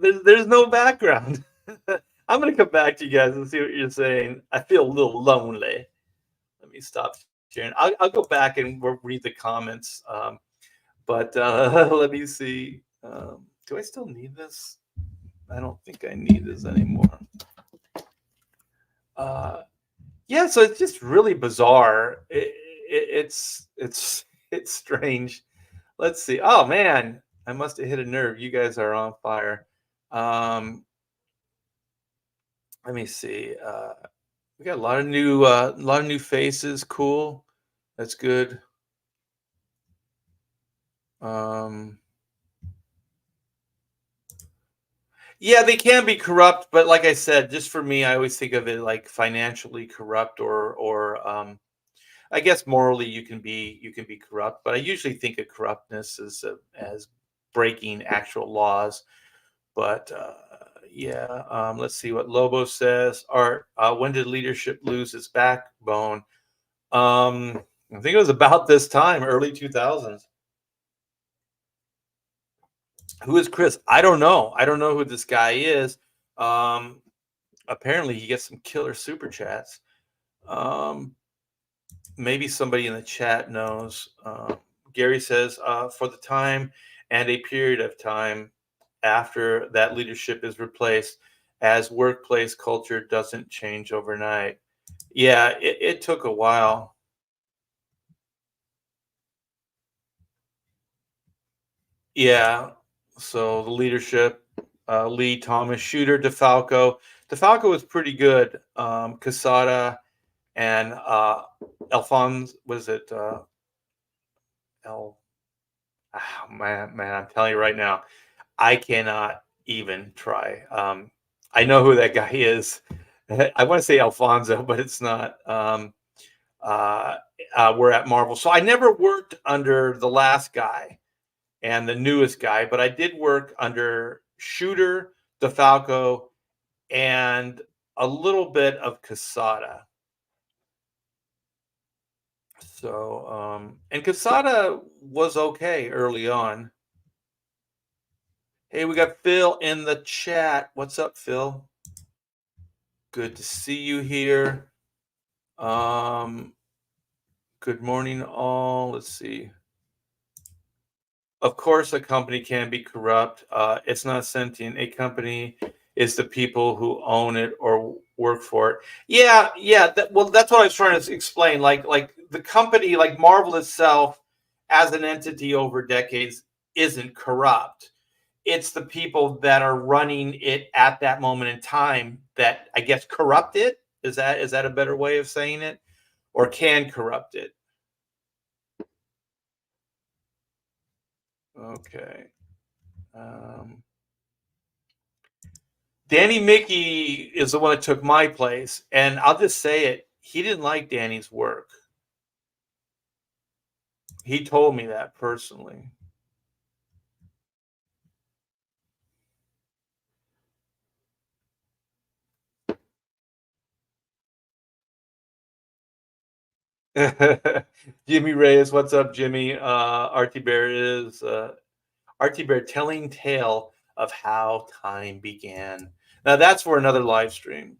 there's no background. I'm gonna come back to you guys and see what you're saying. I feel a little lonely. Let me stop sharing. I'll go back and read the comments. But let me see. Do I still need this? I don't think I need this anymore. Yeah, so it's just really bizarre. It's strange. Let's see. Oh man, I must have hit a nerve. You guys are on fire. Let me see. We got a lot of new faces. Cool. That's good. Yeah, they can be corrupt, but like I said, just for me, I always think of it like financially corrupt, or I guess morally you can be corrupt, but I usually think of corruptness as breaking actual laws. But yeah, let's see what Lobo says. Art, when did leadership lose its backbone? I think it was about this time, early 2000s. Who is Chris? I don't know. I don't know who this guy is. Um, Apparently, he gets some killer super chats. Um, Maybe somebody in the chat knows. Gary says, for the time and a period of time after that leadership is replaced, as workplace culture doesn't change overnight. Yeah, it took a while. Yeah. So the leadership, Lee, Thomas, Shooter, DeFalco. DeFalco was pretty good. Casada and Alphonse, was it El Man, I'm telling you right now, I cannot even try. I know who that guy is. I want to say Alfonso, but it's not. Uh, we're at Marvel, so I never worked under the last guy and the newest guy, but I did work under Shooter, DeFalco, and a little bit of Casada. So, and Casada was okay early on. Hey, we got Phil in the chat. What's up, Phil? Good to see you here. Um, good morning, all. Let's see. Of course, a company can be corrupt. It's not sentient. A company is the people who own it or work for it. Yeah, yeah. Well, that's what I was trying to explain. Like the company, like Marvel itself, as an entity over decades, isn't corrupt. It's the people that are running it at that moment in time that I guess corrupt it. Is that a better way of saying it, or can corrupt it? Okay. Um, Danny Mickey is the one that took my place, and I'll just say it. He didn't like Danny's work. He told me that personally. Jimmy Reyes, what's up, Jimmy? Artie Bear is Artie Bear telling tale of how time began. Now that's for another live stream.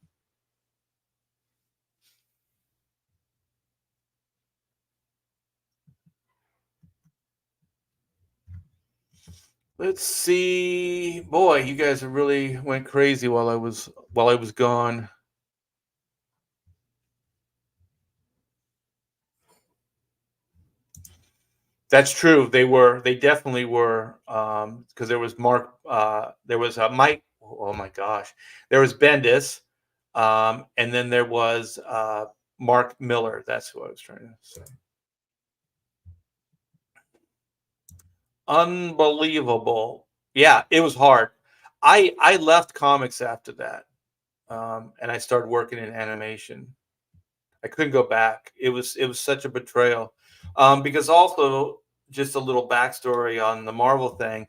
Let's see. Boy, you guys really went crazy while I was gone. That's true. They definitely were. Because there was Mark. There was Mike. Oh my gosh. There was Bendis, and then there was Mark Miller. That's who I was trying to say. Unbelievable. Yeah, it was hard. I left comics after that, and I started working in animation. I couldn't go back. It was such a betrayal. Because also just a little backstory on the Marvel thing.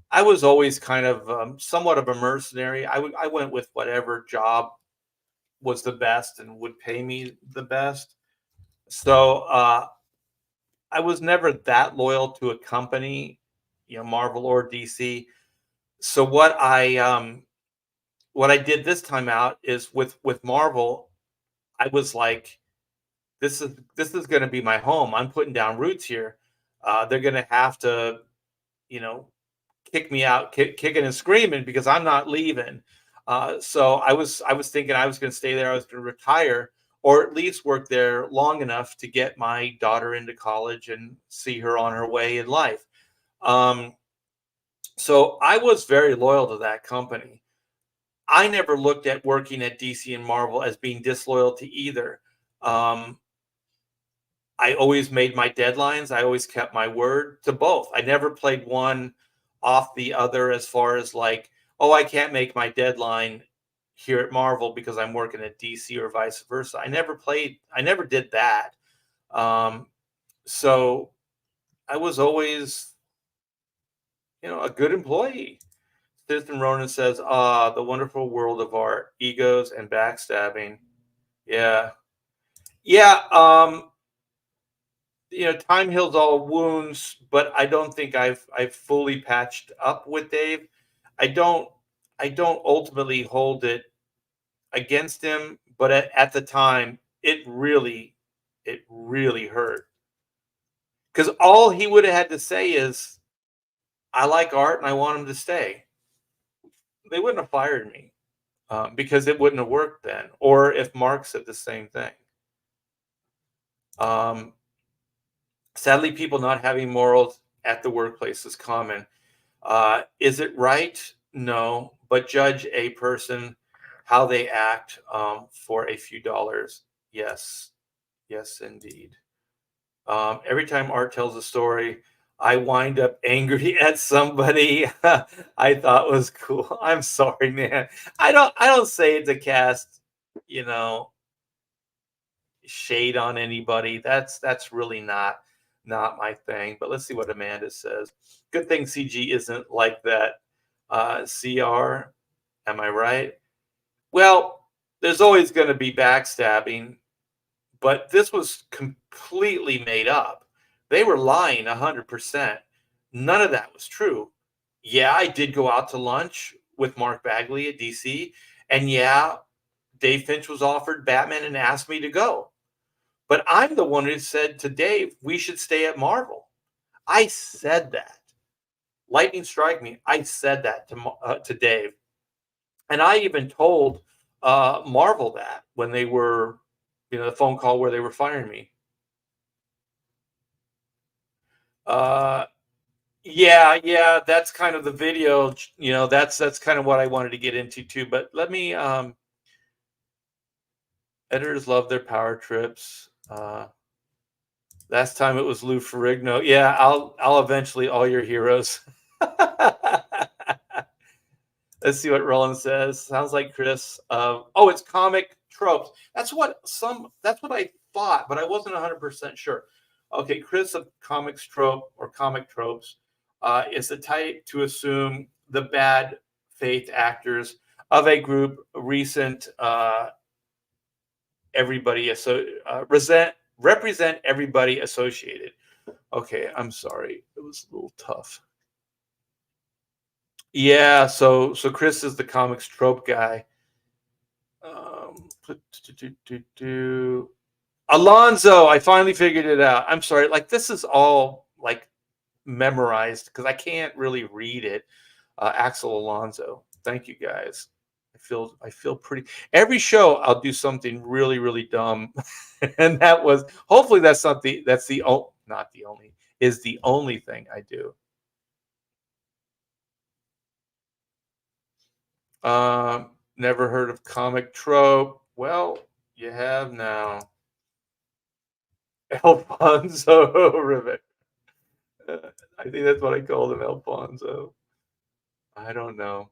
I was always kind of somewhat of a mercenary. I went with whatever job was the best and would pay me the best. So I was never that loyal to a company, Marvel or DC. So what I did this time out is with Marvel, I was like, this is going to be my home. I'm putting down roots here. They're going to have to, you know, kick me out, kicking and screaming because I'm not leaving. So I was thinking I was going to stay there. I was going to retire or at least work there long enough to get my daughter into college and see her on her way in life. Um, so I was very loyal to that company. I never looked at working at DC and Marvel as being disloyal to either. Um, I always made my deadlines. I always kept my word to both. I never played one off the other as far as like, oh, I can't make my deadline here at Marvel because I'm working at DC or vice versa. I never did that. Um, so I was always, a good employee. Citizen Ronan says, the wonderful world of art, egos and backstabbing. Yeah. Yeah. Time heals all wounds, but I don't think I've fully patched up with Dave. I don't I don't ultimately hold it against him, but at the time it really hurt. Because all he would have had to say is, I like art and I want him to stay. They wouldn't have fired me because it wouldn't have worked then. Or if Mark said the same thing. Um, Sadly, people not having morals at the workplace is common. Is it right? No, but judge a person how they act for a few dollars. Yes, yes, indeed. Every time art tells a story, I wind up angry at somebody I thought was cool. I'm sorry, man. I don't say it to cast, you know, shade on anybody. That's really not my thing. But let's see what Amanda says. Good thing CG isn't like that. CR, am I right? Well, there's always going to be backstabbing, but this was completely made up. They were lying 100%. None of that was true. Yeah, I did go out to lunch with Mark Bagley at DC, and yeah, Dave Finch was offered Batman and asked me to go. But I'm the one who said to Dave, we should stay at Marvel. I said that. Lightning strike me. I said that to Dave, and I even told Marvel that when they were, the phone call where they were firing me. Uh, yeah, that's kind of the video. That's kind of what I wanted to get into too. But let me. Editors love their power trips. Last time it was Lou Ferrigno. Yeah, I'll eventually all your heroes. Let's see what Roland says. Sounds like Chris. Oh, it's comic tropes. That's what I thought, but I wasn't 100% sure. Okay, Chris of comics trope or comic tropes is the type to assume the bad faith actors of a group represent everybody represent everybody associated. Okay, I'm sorry. It was a little tough. Yeah, so Chris is the comics trope guy. Alonzo, I finally figured it out. I'm sorry. Like this is all like memorized because I can't really read it. Axel Alonso. Thank you guys. I feel pretty. Every show I'll do something really really dumb, and that was hopefully that's something that's the not the only is the only thing I do. Never heard of comic trope. Well, you have now. Alfonso Rivet. I think that's what I called him, Alfonso. I don't know.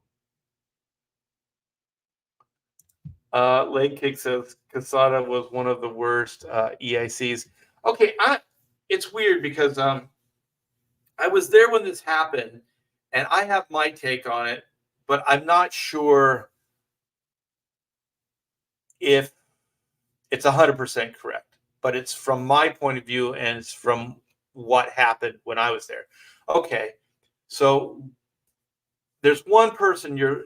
Leg Kick says Casada was one of the worst EICs. Okay, it's weird because I was there when this happened, and I have my take on it, but I'm not sure if it's 100% correct. But it's from my point of view, and it's from what happened when I was there. Okay, so there's one person you're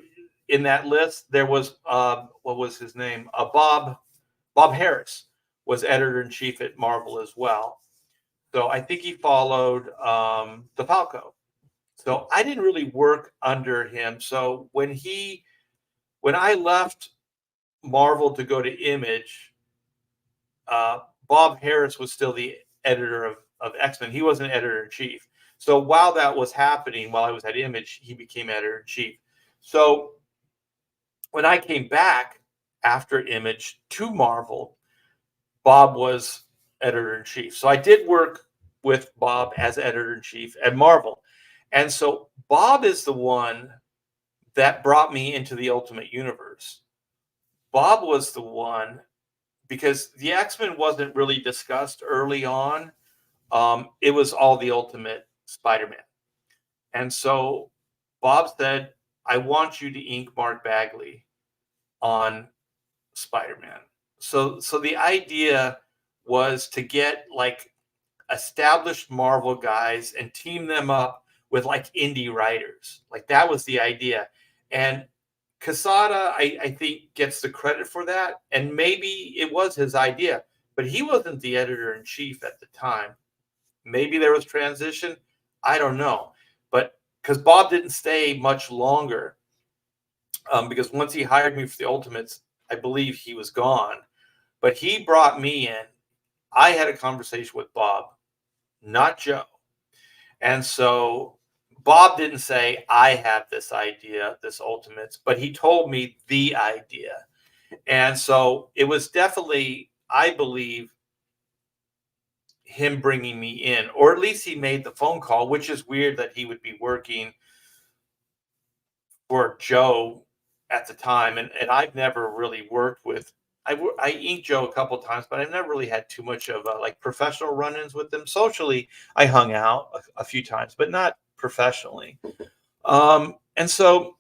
in that list. There was what was his name? Bob Harris was editor in chief at Marvel as well. So I think he followed DeFalco. So I didn't really work under him. So when I left Marvel to go to Image, Bob Harris was still the editor of X-Men. He wasn't editor in chief. So while that was happening, while I was at Image, he became editor in chief. So when I came back after Image to Marvel, Bob was editor in chief. So I did work with Bob as editor in chief at Marvel. And so Bob is the one that brought me into the Ultimate Universe. Bob was the one because the X-Men wasn't really discussed early on. It was all the Ultimate Spider-Man. And so Bob said, I want you to ink Mark Bagley on Spider-Man. So the idea was to get like established Marvel guys and team them up with like indie writers. Like that was the idea. And Quesada, I think, gets the credit for that. And maybe it was his idea, but he wasn't the editor in chief at the time. Maybe there was transition. I don't know. But because Bob didn't stay much longer, because once he hired me for the Ultimates, I believe he was gone. But he brought me in. I had a conversation with Bob, not Joe. And so Bob didn't say, I have this idea, this Ultimates, but he told me the idea. And so it was definitely, I believe, him bringing me in, or at least he made the phone call, which is weird that he would be working for Joe at the time. And I've never really worked with, I inked Joe a couple times, but I've never really had too much of like professional run-ins with them. Socially, I hung out a few times, but not professionally. And so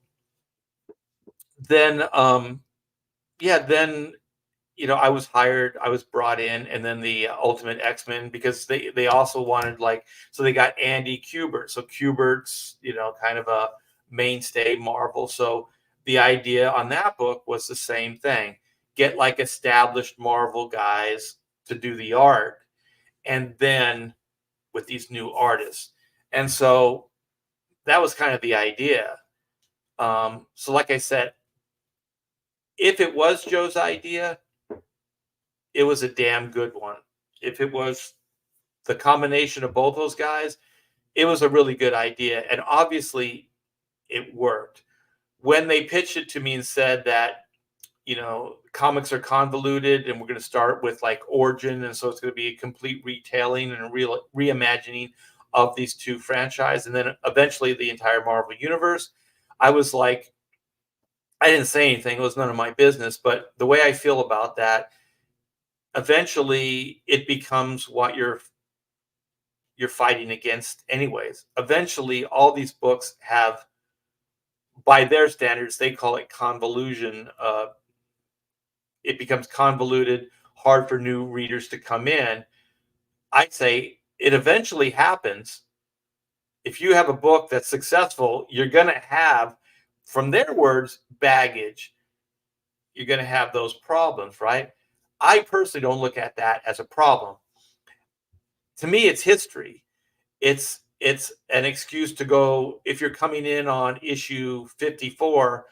then, yeah, then I was hired, I was brought in, and then the Ultimate X-Men, because they also wanted, like, so they got Andy Kubert. So Kubert's, kind of a mainstay Marvel. So the idea on that book was the same thing. Get like established Marvel guys to do the art, and then with these new artists. And so that was kind of the idea. So like I said, if it was Joe's idea, it was a damn good one. If it was the combination of both those guys, it was a really good idea. And obviously it worked. When they pitched it to me and said that, comics are convoluted and we're going to start with like origin. And so it's going to be a complete retelling and a real reimagining of these two franchises. And then eventually the entire Marvel universe. I was like, I didn't say anything. It was none of my business. But the way I feel about that, eventually it becomes what you're fighting against anyways. Eventually all these books have, by their standards, they call it convolution. It becomes convoluted, hard for new readers to come in. I'd say it eventually happens. If you have a book that's successful, you're going to have, from their words, baggage. You're going to have those problems, right? I personally don't look at that as a problem. To me, it's history. It's an excuse to go, if you're coming in on issue 54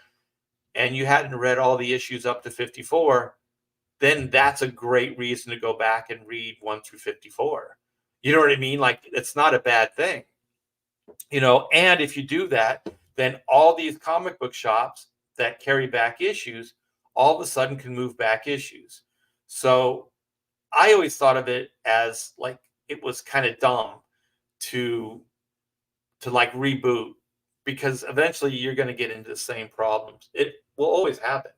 and you hadn't read all the issues up to 54, then that's a great reason to go back and read 1 through 54. You know what I mean? Like, it's not a bad thing. And if you do that, then all these comic book shops that carry back issues all of a sudden can move back issues. So I always thought of it as like, it was kind of dumb to like reboot, because eventually you're going to get into the same problems. It will always happen.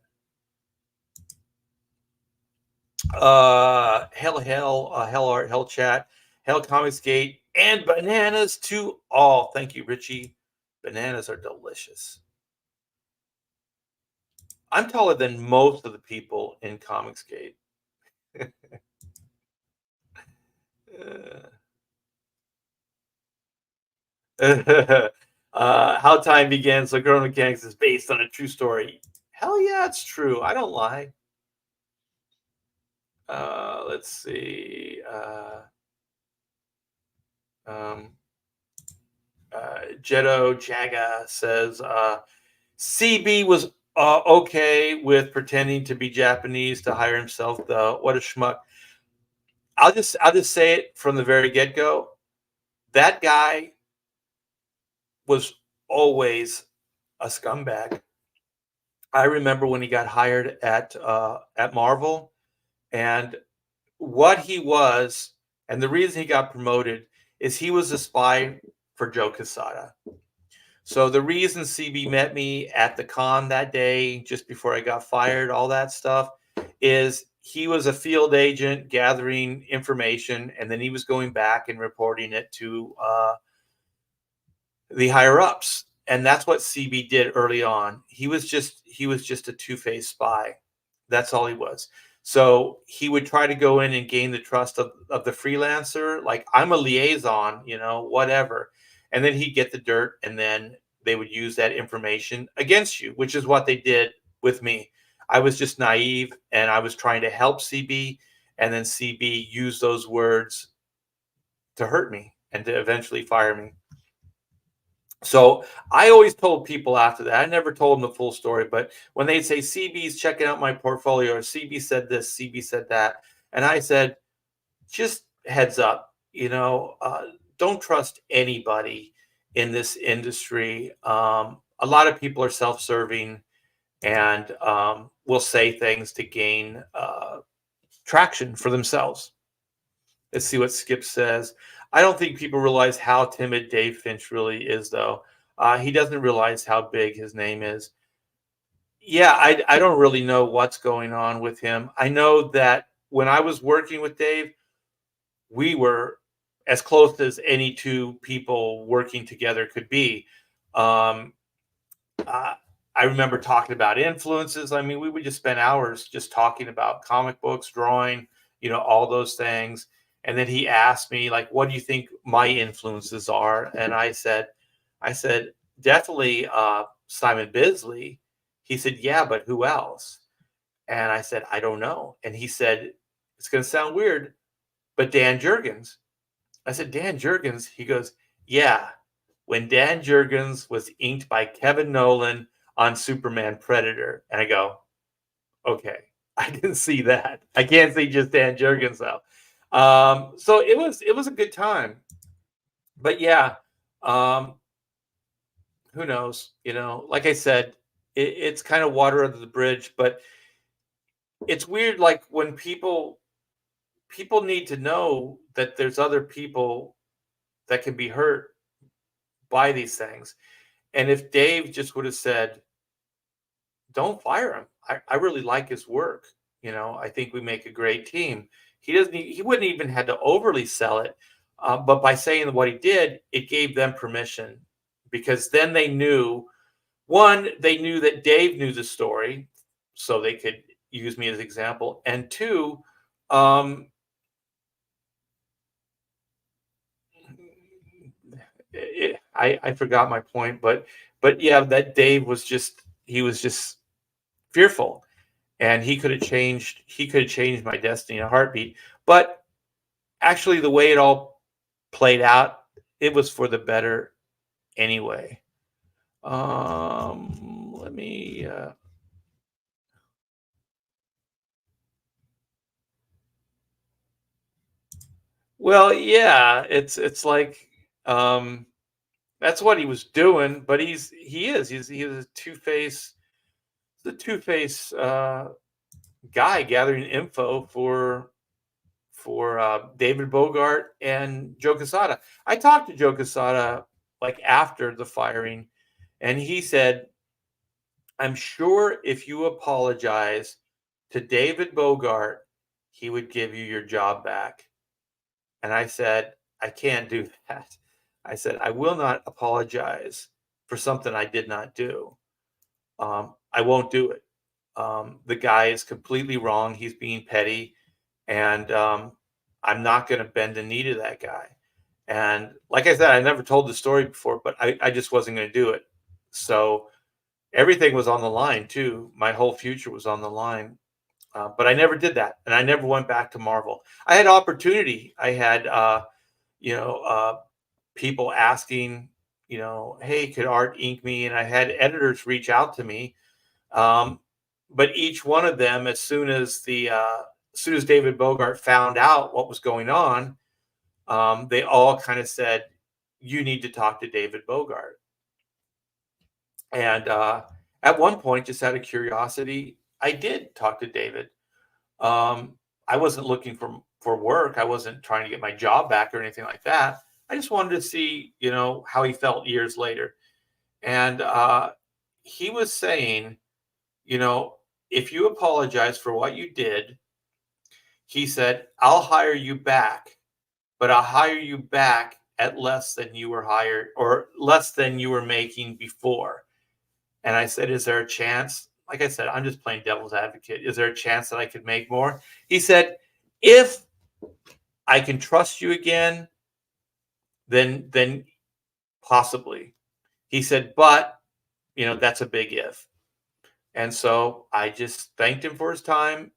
Hell art, hell chat, hell comics gate, and bananas to all. Thank you, Richie. Bananas are delicious. I'm taller than most of the people in Comicsgate. How Time Began, so Girl Mechanics is based on a true story. Hell yeah, it's true. I don't lie. Let's see. Jetto Jaga says CB was okay with pretending to be Japanese to hire himself, though. What a schmuck. I'll just say it from the very get-go. That guy was always a scumbag. I remember when he got hired at Marvel, and what he was, and the reason he got promoted is he was a spy for Joe Quesada. So the reason CB met me at the con that day, just before I got fired, all that stuff, is he was a field agent gathering information, and then he was going back and reporting it to the higher ups. And that's what CB did early on. He was just a two-faced spy. That's all he was. So he would try to go in and gain the trust of the freelancer. Like, I'm a liaison, whatever. And then he'd get the dirt, and then they would use that information against you, which is what they did with me. I was just naive, and I was trying to help CB, and then CB used those words to hurt me and to eventually fire me. So I always told people after that, I never told them the full story, but when they'd say CB's checking out my portfolio, or CB said this, CB said that, and I said, just heads up, don't trust anybody in this industry. A lot of people are self-serving and will say things to gain traction for themselves. Let's see what Skip says. I don't think people realize how timid Dave Finch really is, though. He doesn't realize how big his name is. Yeah, I don't really know what's going on with him. I know that when I was working with Dave, we were as close as any two people working together could be. Um, uh, I remember talking about influences. I mean, we would just spend hours just talking about comic books, drawing, all those things. And then he asked me, like, what do you think my influences are? And I said, definitely Simon Bisley. He said, yeah, but who else? And I said, I don't know. And he said, it's going to sound weird, but Dan Jurgens. I said, Dan Jurgens? He goes, yeah, when Dan Jurgens was inked by Kevin Nolan on Superman Predator. And I go, okay, I didn't see that. I can't see just Dan Jurgens though. So it was a good time. But yeah, um, who knows? Like I said, it's kind of water under the bridge, but it's weird. Like when people need to know that there's other people that can be hurt by these things. And if Dave just would have said, don't fire him. I really like his work. I think we make a great team. He wouldn't even had to overly sell it. But by saying what he did, it gave them permission because then they knew, one, they knew that Dave knew the story, so they could use me as an example. And two, um, I forgot my point, but yeah, that Dave was just fearful, and he could have changed my destiny in a heartbeat. But actually, the way it all played out, it was for the better anyway. Let me. Well, yeah, it's like that's what he was doing, but he's a two-face guy gathering info for David Bogart and Joe Quesada. I talked to Joe Quesada like after the firing, and he said, "I'm sure if you apologize to David Bogart, he would give you your job back." And I said, "I can't do that." I said, "I will not apologize for something I did not do. I won't do it. The guy is completely wrong. He's being petty, and I'm not going to bend the knee to that guy." And like I said, I never told the story before, but I just wasn't going to do it. So everything was on the line too. My whole future was on the line. But I never did that, and I never went back to Marvel. I had opportunity. I had, you know, people asking, hey, could Art ink me? And I had editors reach out to me. Um, but each one of them, as soon as David Bogart found out what was going on, they all kind of said, "You need to talk to David Bogart." And at one point, just out of curiosity, I did talk to David. Um, I wasn't looking for work. I wasn't trying to get my job back or anything like that. I just wanted to see, how he felt years later. And he was saying, you know, if you apologize for what you did, he said, I'll hire you back, but I'll hire you back at less than you were hired or less than you were making before. And I said, is there a chance? Like I said, I'm just playing devil's advocate. Is there a chance that I could make more? He said, if I can trust you again, then possibly. He said, but that's a big if. And so I just thanked him for his time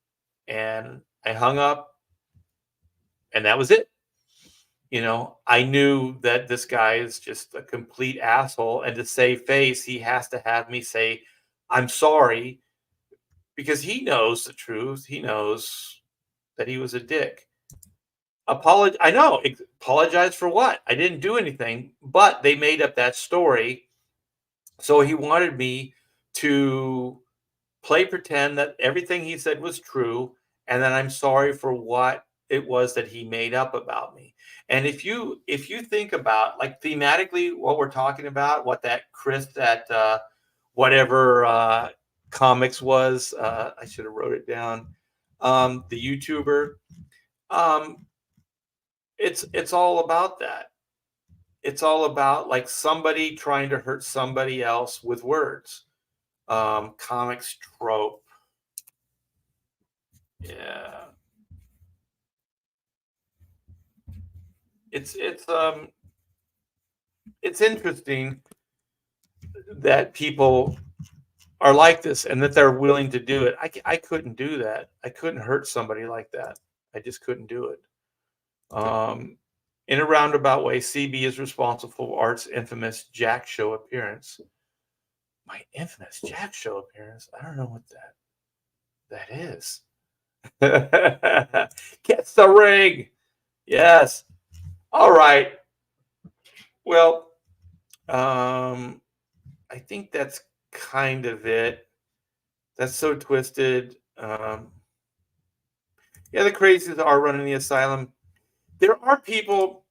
and I hung up, and that was it. I knew that this guy is just a complete asshole, and to save face, he has to have me say, I'm sorry, because he knows the truth. He knows that he was a dick. I know. Apologize for what? I didn't do anything, but they made up that story. So he wanted me to play pretend that everything he said was true, and that I'm sorry for what it was that he made up about me. And if you think about like thematically what we're talking about, what that Chris at whatever comics was, I should have wrote it down. The YouTuber, um, it's all about that. It's all about like somebody trying to hurt somebody else with words. Comics trope. Yeah. It's it's um it's interesting that people are like this and that they're willing to do it. I couldn't do that. I couldn't hurt somebody like that. I just couldn't do it. Um, in a roundabout way, CB is responsible for Art's infamous Jack Show appearance. My infamous Jack Show appearance? I don't know what that is. Gets the ring. Yes. All right. Well, I think that's kind of it. That's so twisted. Yeah, the crazies are running the asylum. There are people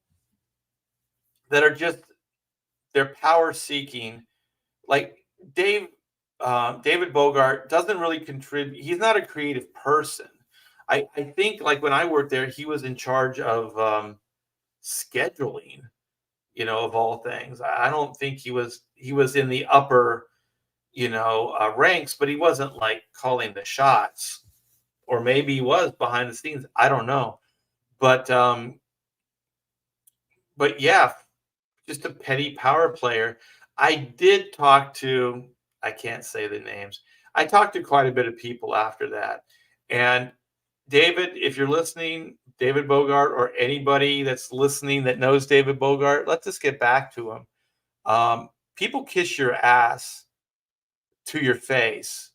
that are just they're power seeking. Like Dave, David Bogart doesn't really contribute. He's not a creative person. I think like when I worked there, he was in charge of scheduling. You know, of all things, I don't think he was in the upper ranks, but he wasn't like calling the shots. Or maybe he was behind the scenes. I don't know. But yeah, just a petty power player. I did talk to, I can't say the names. I talked to quite a bit of people after that. And David, if you're listening, David Bogart, or anybody that's listening that knows David Bogart, let's just get back to him. People kiss your ass to your face,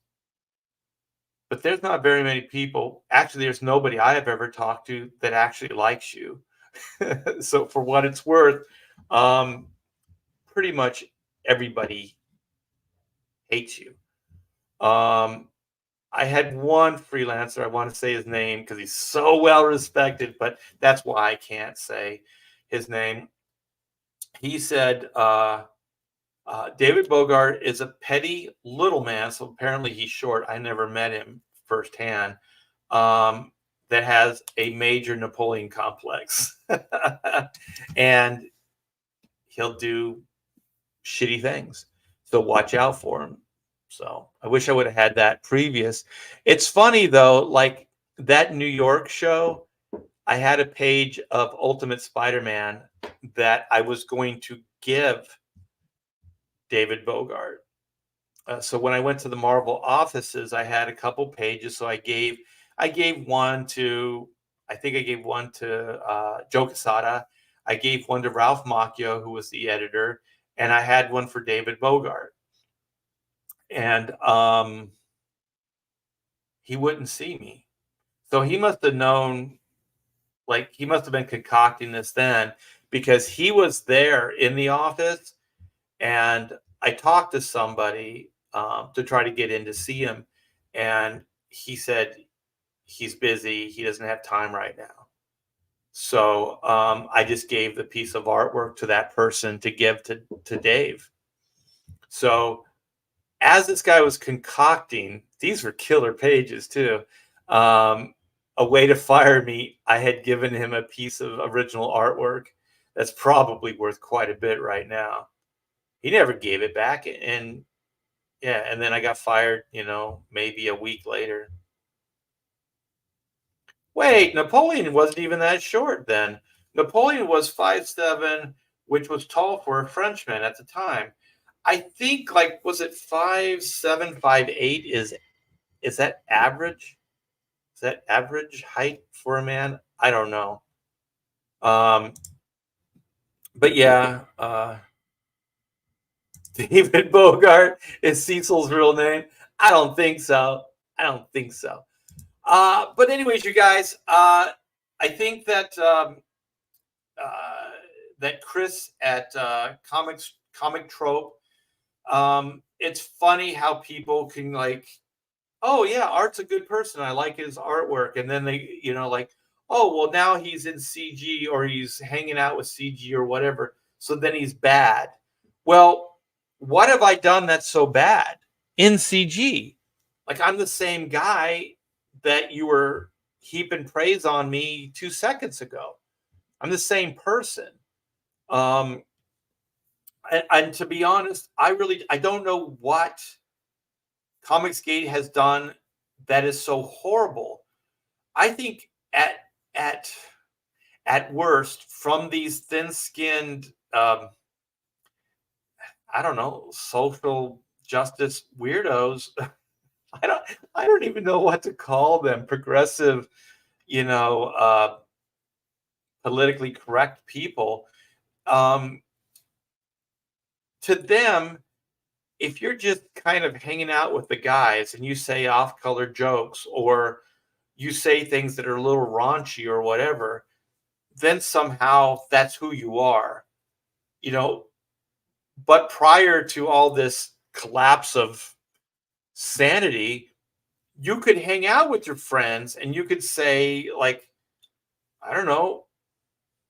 but there's not very many people. Actually, there's nobody I have ever talked to that actually likes you. So for what it's worth, pretty much everybody hates you. I had one freelancer, I want to say his name because he's so well respected, but that's why I can't say his name. He said, David Bogart is a petty little man, so apparently he's short. I never met him firsthand. That has a major Napoleon complex, and he'll do shitty things. So watch out for him. So I wish I would have had that previous. It's funny though, like that New York show, I had a page of Ultimate Spider-Man that I was going to give David Bogart. So when I went to the Marvel offices, I had a couple pages. So I gave one to I think I gave one to Joe Quesada. I gave one to Ralph Macchio, who was the editor, and I had one for David Bogart. And he wouldn't see me, so he must have known. Like he must have been concocting this then, because he was there in the office, and I talked to somebody to try to get in to see him, and he said he's busy. He doesn't have time right now. So I just gave the piece of artwork to that person to give to Dave. So as this guy was concocting, these were killer pages too, a way to fire me, I had given him a piece of original artwork that's probably worth quite a bit right now. He never gave it back, and yeah, and then I got fired, maybe a week later. Wait, Napoleon wasn't even that short then. Napoleon was 5'7", which was tall for a Frenchman at the time. I think like was it 5'7", 5'8"? Is that average? Is that average height for a man? I don't know. But yeah, David Bogart is Cecil's real name. I don't think so. I don't think so. But anyways, you guys, I think that that Chris at Comic Trope, it's funny how people can like, oh yeah, Art's a good person. I like his artwork, and then they, like, oh, well, now he's in CG or he's hanging out with CG or whatever, so then he's bad. Well, what have I done that's so bad in CG? Like, I'm the same guy that you were heaping praise on me 2 seconds ago. I'm the same person. Um, and to be honest, I don't know what Comicsgate has done that is so horrible. I think at at worst, from these thin-skinned, I don't know, social justice weirdos. I don't I don't even know what to call them. Progressive, you know, politically correct people. Um, to them, if you're just kind of hanging out with the guys and you say off-color jokes or you say things that are a little raunchy or whatever, then somehow that's who you are. You know, but prior to all this collapse of sanity, you could hang out with your friends and you could say, like, I don't know,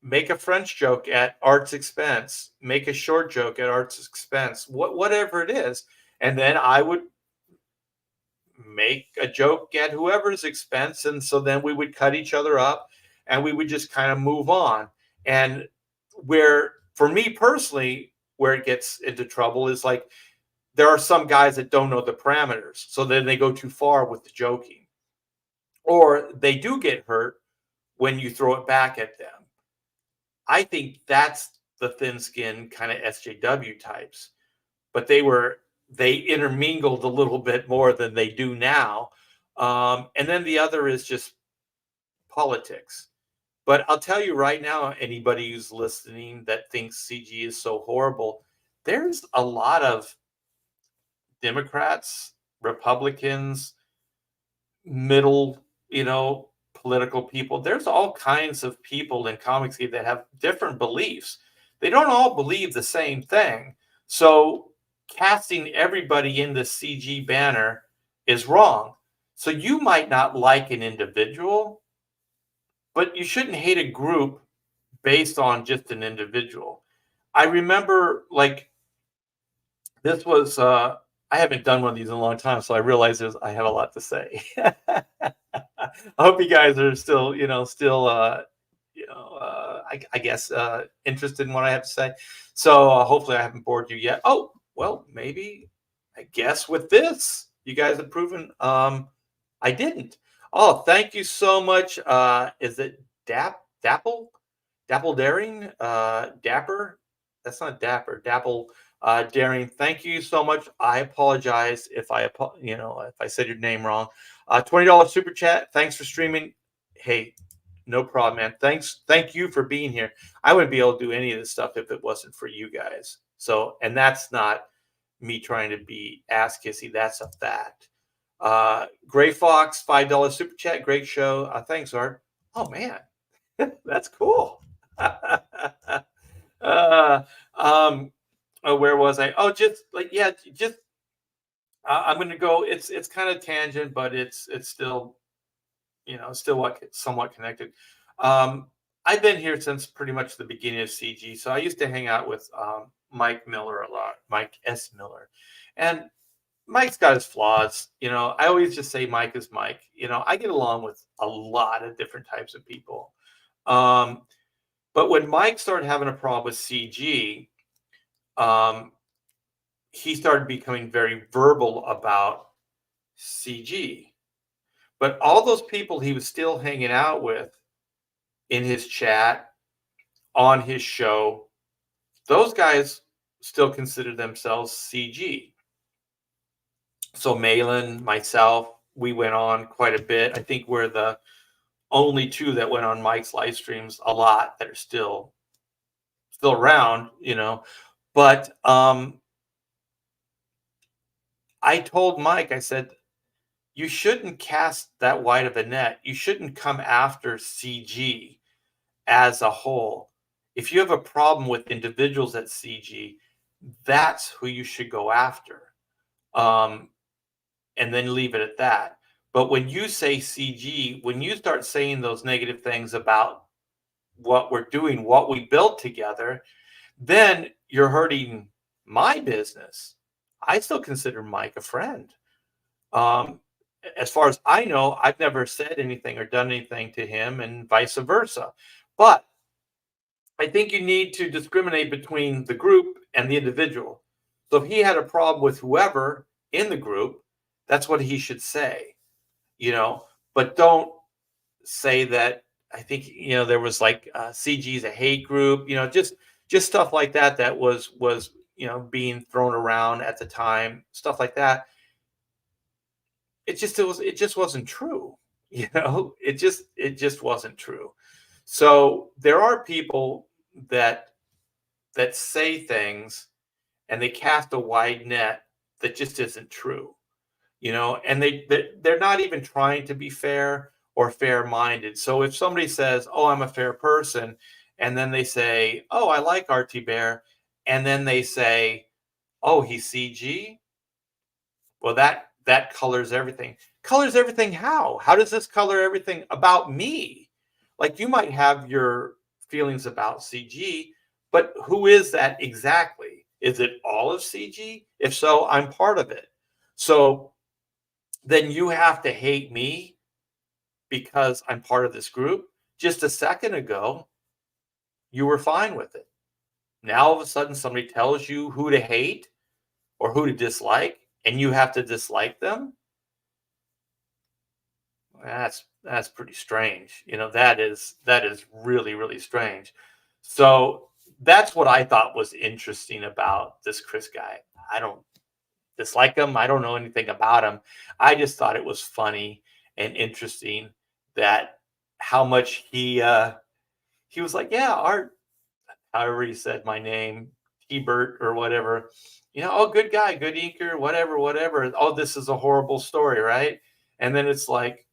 make a French joke at art's expense, make a short joke at art's expense, whatever it is. And then I would make a joke at whoever's expense. And so then we would cut each other up and we would just kind of move on. And where, for me personally, where it gets into trouble is like, there are some guys that don't know the parameters. So then they go too far with the joking, or they do get hurt when you throw it back at them. I think that's the thin skin kind of SJW types, but they intermingled a little bit more than they do now. And then the other is just politics. But I'll tell you right now, anybody who's listening that thinks CG is so horrible, there's a lot of Democrats, Republicans, middle, political people. There's all kinds of people in comics that have different beliefs. They don't all believe the same thing. So casting everybody in the CG banner is wrong. So you might not like an individual, but you shouldn't hate a group based on just an individual. I remember, like, this was I haven't done one of these in a long time, so I realize I have a lot to say. I hope you guys are still, I guess, interested in what I have to say. So hopefully I haven't bored you yet. Oh, well, maybe, I guess with this, you guys have proven I didn't. Oh, thank you so much. Is it Dapple? Dapple Daring? Dapper? That's not Dapper. Dapple Daring, thank you so much. I apologize if if I said your name wrong. $20 super chat. Thanks for streaming. Hey, no problem, man. Thank you for being here. I wouldn't be able to do any of this stuff if it wasn't for you guys. So, and that's not me trying to be ass kissy. That's a fact. Gray Fox, $5 super chat. Great show. Thanks, Art. Oh man, that's cool. Where was I? Oh, just like, yeah, just I'm going to go. It's kind of tangent, but it's still, somewhat connected. I've been here since pretty much the beginning of CG, so I used to hang out with Mike Miller a lot, Mike S. Miller, and Mike's got his flaws. I always just say Mike is Mike. I get along with a lot of different types of people. But when Mike started having a problem with CG, he started becoming very verbal about CG. But all those people he was still hanging out with in his chat, on his show, those guys still consider themselves CG. So Malin, myself, we went on quite a bit. I think we're the only two that went on Mike's live streams a lot that are still around, But I told Mike, I said, you shouldn't cast that wide of a net. You shouldn't come after CG as a whole. If you have a problem with individuals at CG, that's who you should go after. And then leave it at that. But when you say CG, when you start saying those negative things about what we're doing, what we built together, then you're hurting my business. I still consider Mike a friend. Um, as far as I know, I've never said anything or done anything to him, and vice versa. But I think you need to discriminate between the group and the individual. So if he had a problem with whoever in the group, that's what he should say, but don't say that. I think, there was like CG's a hate group, just stuff like that, that was, being thrown around at the time, stuff like that. It just wasn't true. It just wasn't true. So there are people that say things, and they cast a wide net that just isn't true, and they're not even trying to be fair or fair minded. So if somebody says, oh, I'm a fair person, and then they say, oh, I like RT Bear, and then they say, oh, he's CG, well, that colors everything. Colors everything how? How does this color everything about me? Like, you might have your feelings about CG, but who is that exactly? Is it all of CG? If so, I'm part of it. So then you have to hate me because I'm part of this group. Just a second ago, you were fine with it. Now all of a sudden somebody tells you who to hate or who to dislike, and you have to dislike them. That's pretty strange. That is really, really strange. So that's what I thought was interesting about this Chris guy. I don't dislike him. I don't know anything about him. I just thought it was funny and interesting that how much he was like, yeah, Art, however he said my name, Hebert or whatever, oh, good guy, good inker, whatever, whatever. Oh, this is a horrible story, right? And then it's like,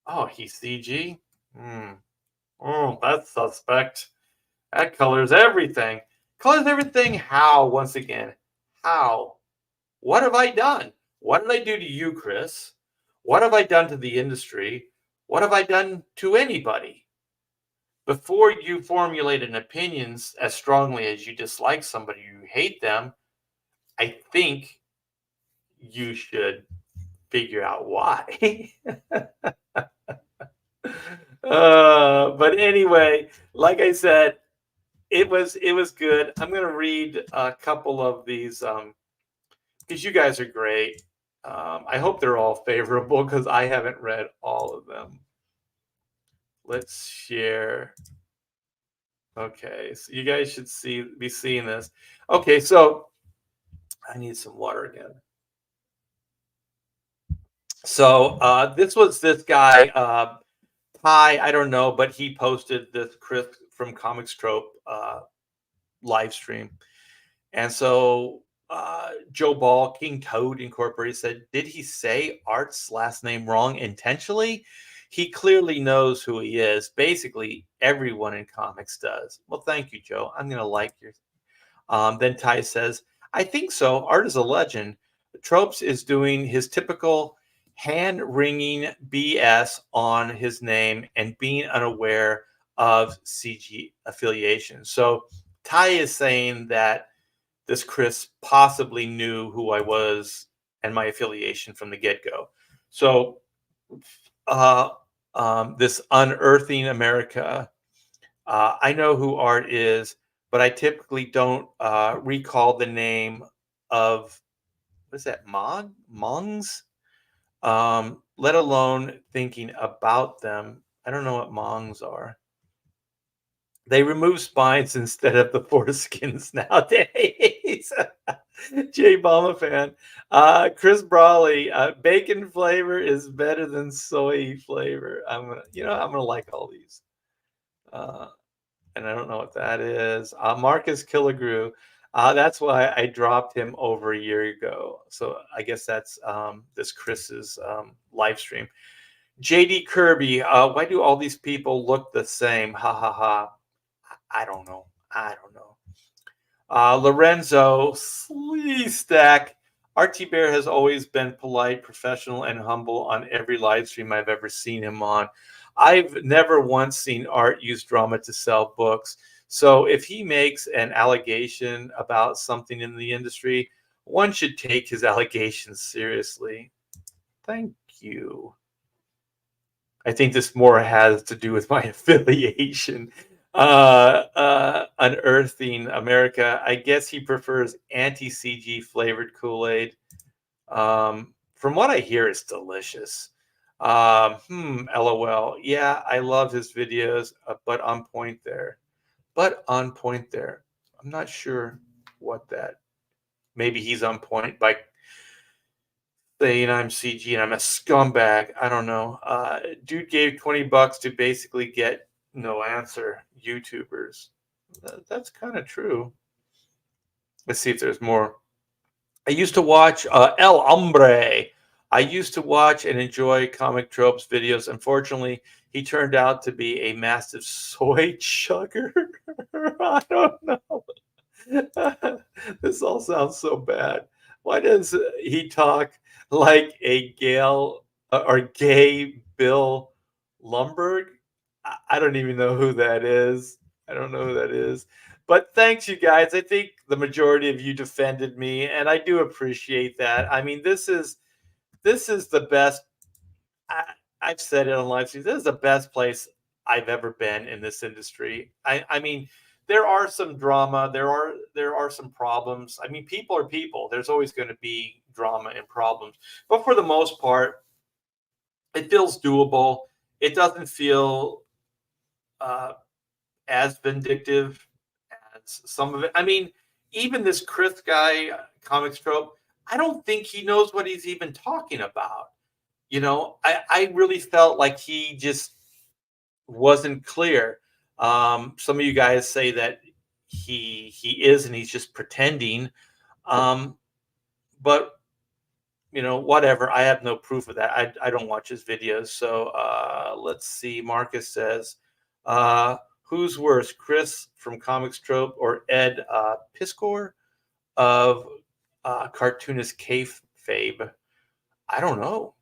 oh, he's CG? Oh, that's suspect. That colors everything. Colors everything how, once again? How? What have I done? What did I do to you, Chris? What have I done to the industry? What have I done to anybody? Before you formulate an opinions as strongly as you dislike somebody, you hate them, I think you should figure out why. But anyway, like I said, it was good. I'm gonna read a couple of these because you guys are great. I hope they're all favorable because I haven't read all of them. Let's share. Okay, so you guys should be seeing this. Okay, so I need some water again. So this was this guy, Ty, I don't know, but he posted this Chris from Comics Trope live stream. And so Joe Ball, King Toad Incorporated, said, did he say Art's last name wrong intentionally? He clearly knows who he is. Basically, everyone in comics does. Well, thank you, Joe. I'm going to like your... Then Ty says, I think so. Art is a legend. Tropes is doing his typical hand-wringing BS on his name and being unaware of CG affiliation. So Ty is saying that this Chris possibly knew who I was and my affiliation from the get-go. So this Unearthing America, I know who Art is, but I typically don't recall the name of, what is that, Mongs? Let alone thinking about them. I don't know what Mongs are. They remove spines instead of the foreskins nowadays. Jay Bama fan. Chris Brawley, bacon flavor is better than soy flavor. I'm gonna like all these. And I don't know what that is. Marcus Killigrew. That's why I dropped him over a year ago. So I guess that's this Chris's live stream. JD Kirby. Why do all these people look the same? Ha ha ha. I don't know. Lorenzo Sleestack. RT Bear has always been polite, professional, and humble on every live stream I've ever seen him on. I've never once seen Art use drama to sell books. So if he makes an allegation about something in the industry, one should take his allegations seriously. Thank you. I think this more has to do with my affiliation. Unearthing America. I guess he prefers anti-CG flavored Kool-Aid. From what I hear, it's delicious. LOL. Yeah, I love his videos, but on point there. I'm not sure what that. Maybe he's on point by saying I'm CG and I'm a scumbag. I don't know. Dude gave $20 to basically get no answer. YouTubers. That's kind of true. Let's see if there's more. I used to watch El Hombre. I used to watch and enjoy Comic Tropes videos. Unfortunately, he turned out to be a massive soy chugger. I don't know. This all sounds so bad. Why does he talk like a gay Bill Lumberg? I don't even know who that is. I don't know who that is. But thanks, you guys. I think the majority of you defended me, and I do appreciate that. I mean, this is the best. I've said it on live streams. This is the best place I've ever been in this industry. I mean, there are some drama. There are some problems. I mean, people are people. There's always going to be drama and problems. But for the most part, it feels doable. It doesn't feel as vindictive as some of it. I mean, even this Chris guy, Comics Trope, I don't think he knows what he's even talking about. You know, I really felt like he just wasn't clear. Some of you guys say that he is and he's just pretending. But you know, whatever. I have no proof of that. I don't watch his videos. So let's see. Marcus says, who's worse, Chris from Comics Trope or Ed Piskor of cartoonist Kayfabe? I don't know.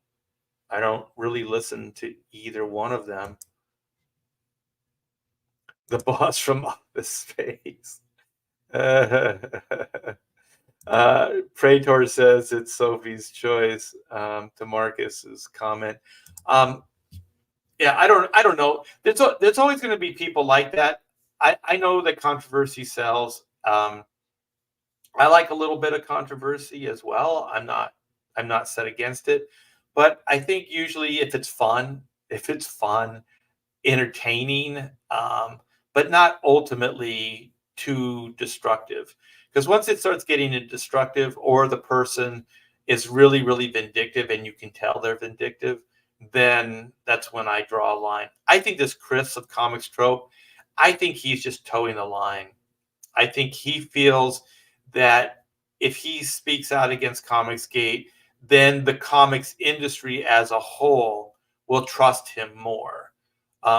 I don't really listen to either one of them. The boss from Office Space. Praetor says it's Sophie's choice to Marcus's comment. Yeah, I don't know. There's always going to be people like that. I know that controversy sells. I like a little bit of controversy as well. I'm not set against it, but I think usually if it's fun, entertaining, but not ultimately too destructive. Because once it starts getting destructive, or the person is really, really vindictive, and you can tell they're vindictive, then that's when I draw a line. I think this Chris of Comics Trope, I think he's just towing the line. I think he feels that if he speaks out against Comicsgate, then the comics industry as a whole will trust him more.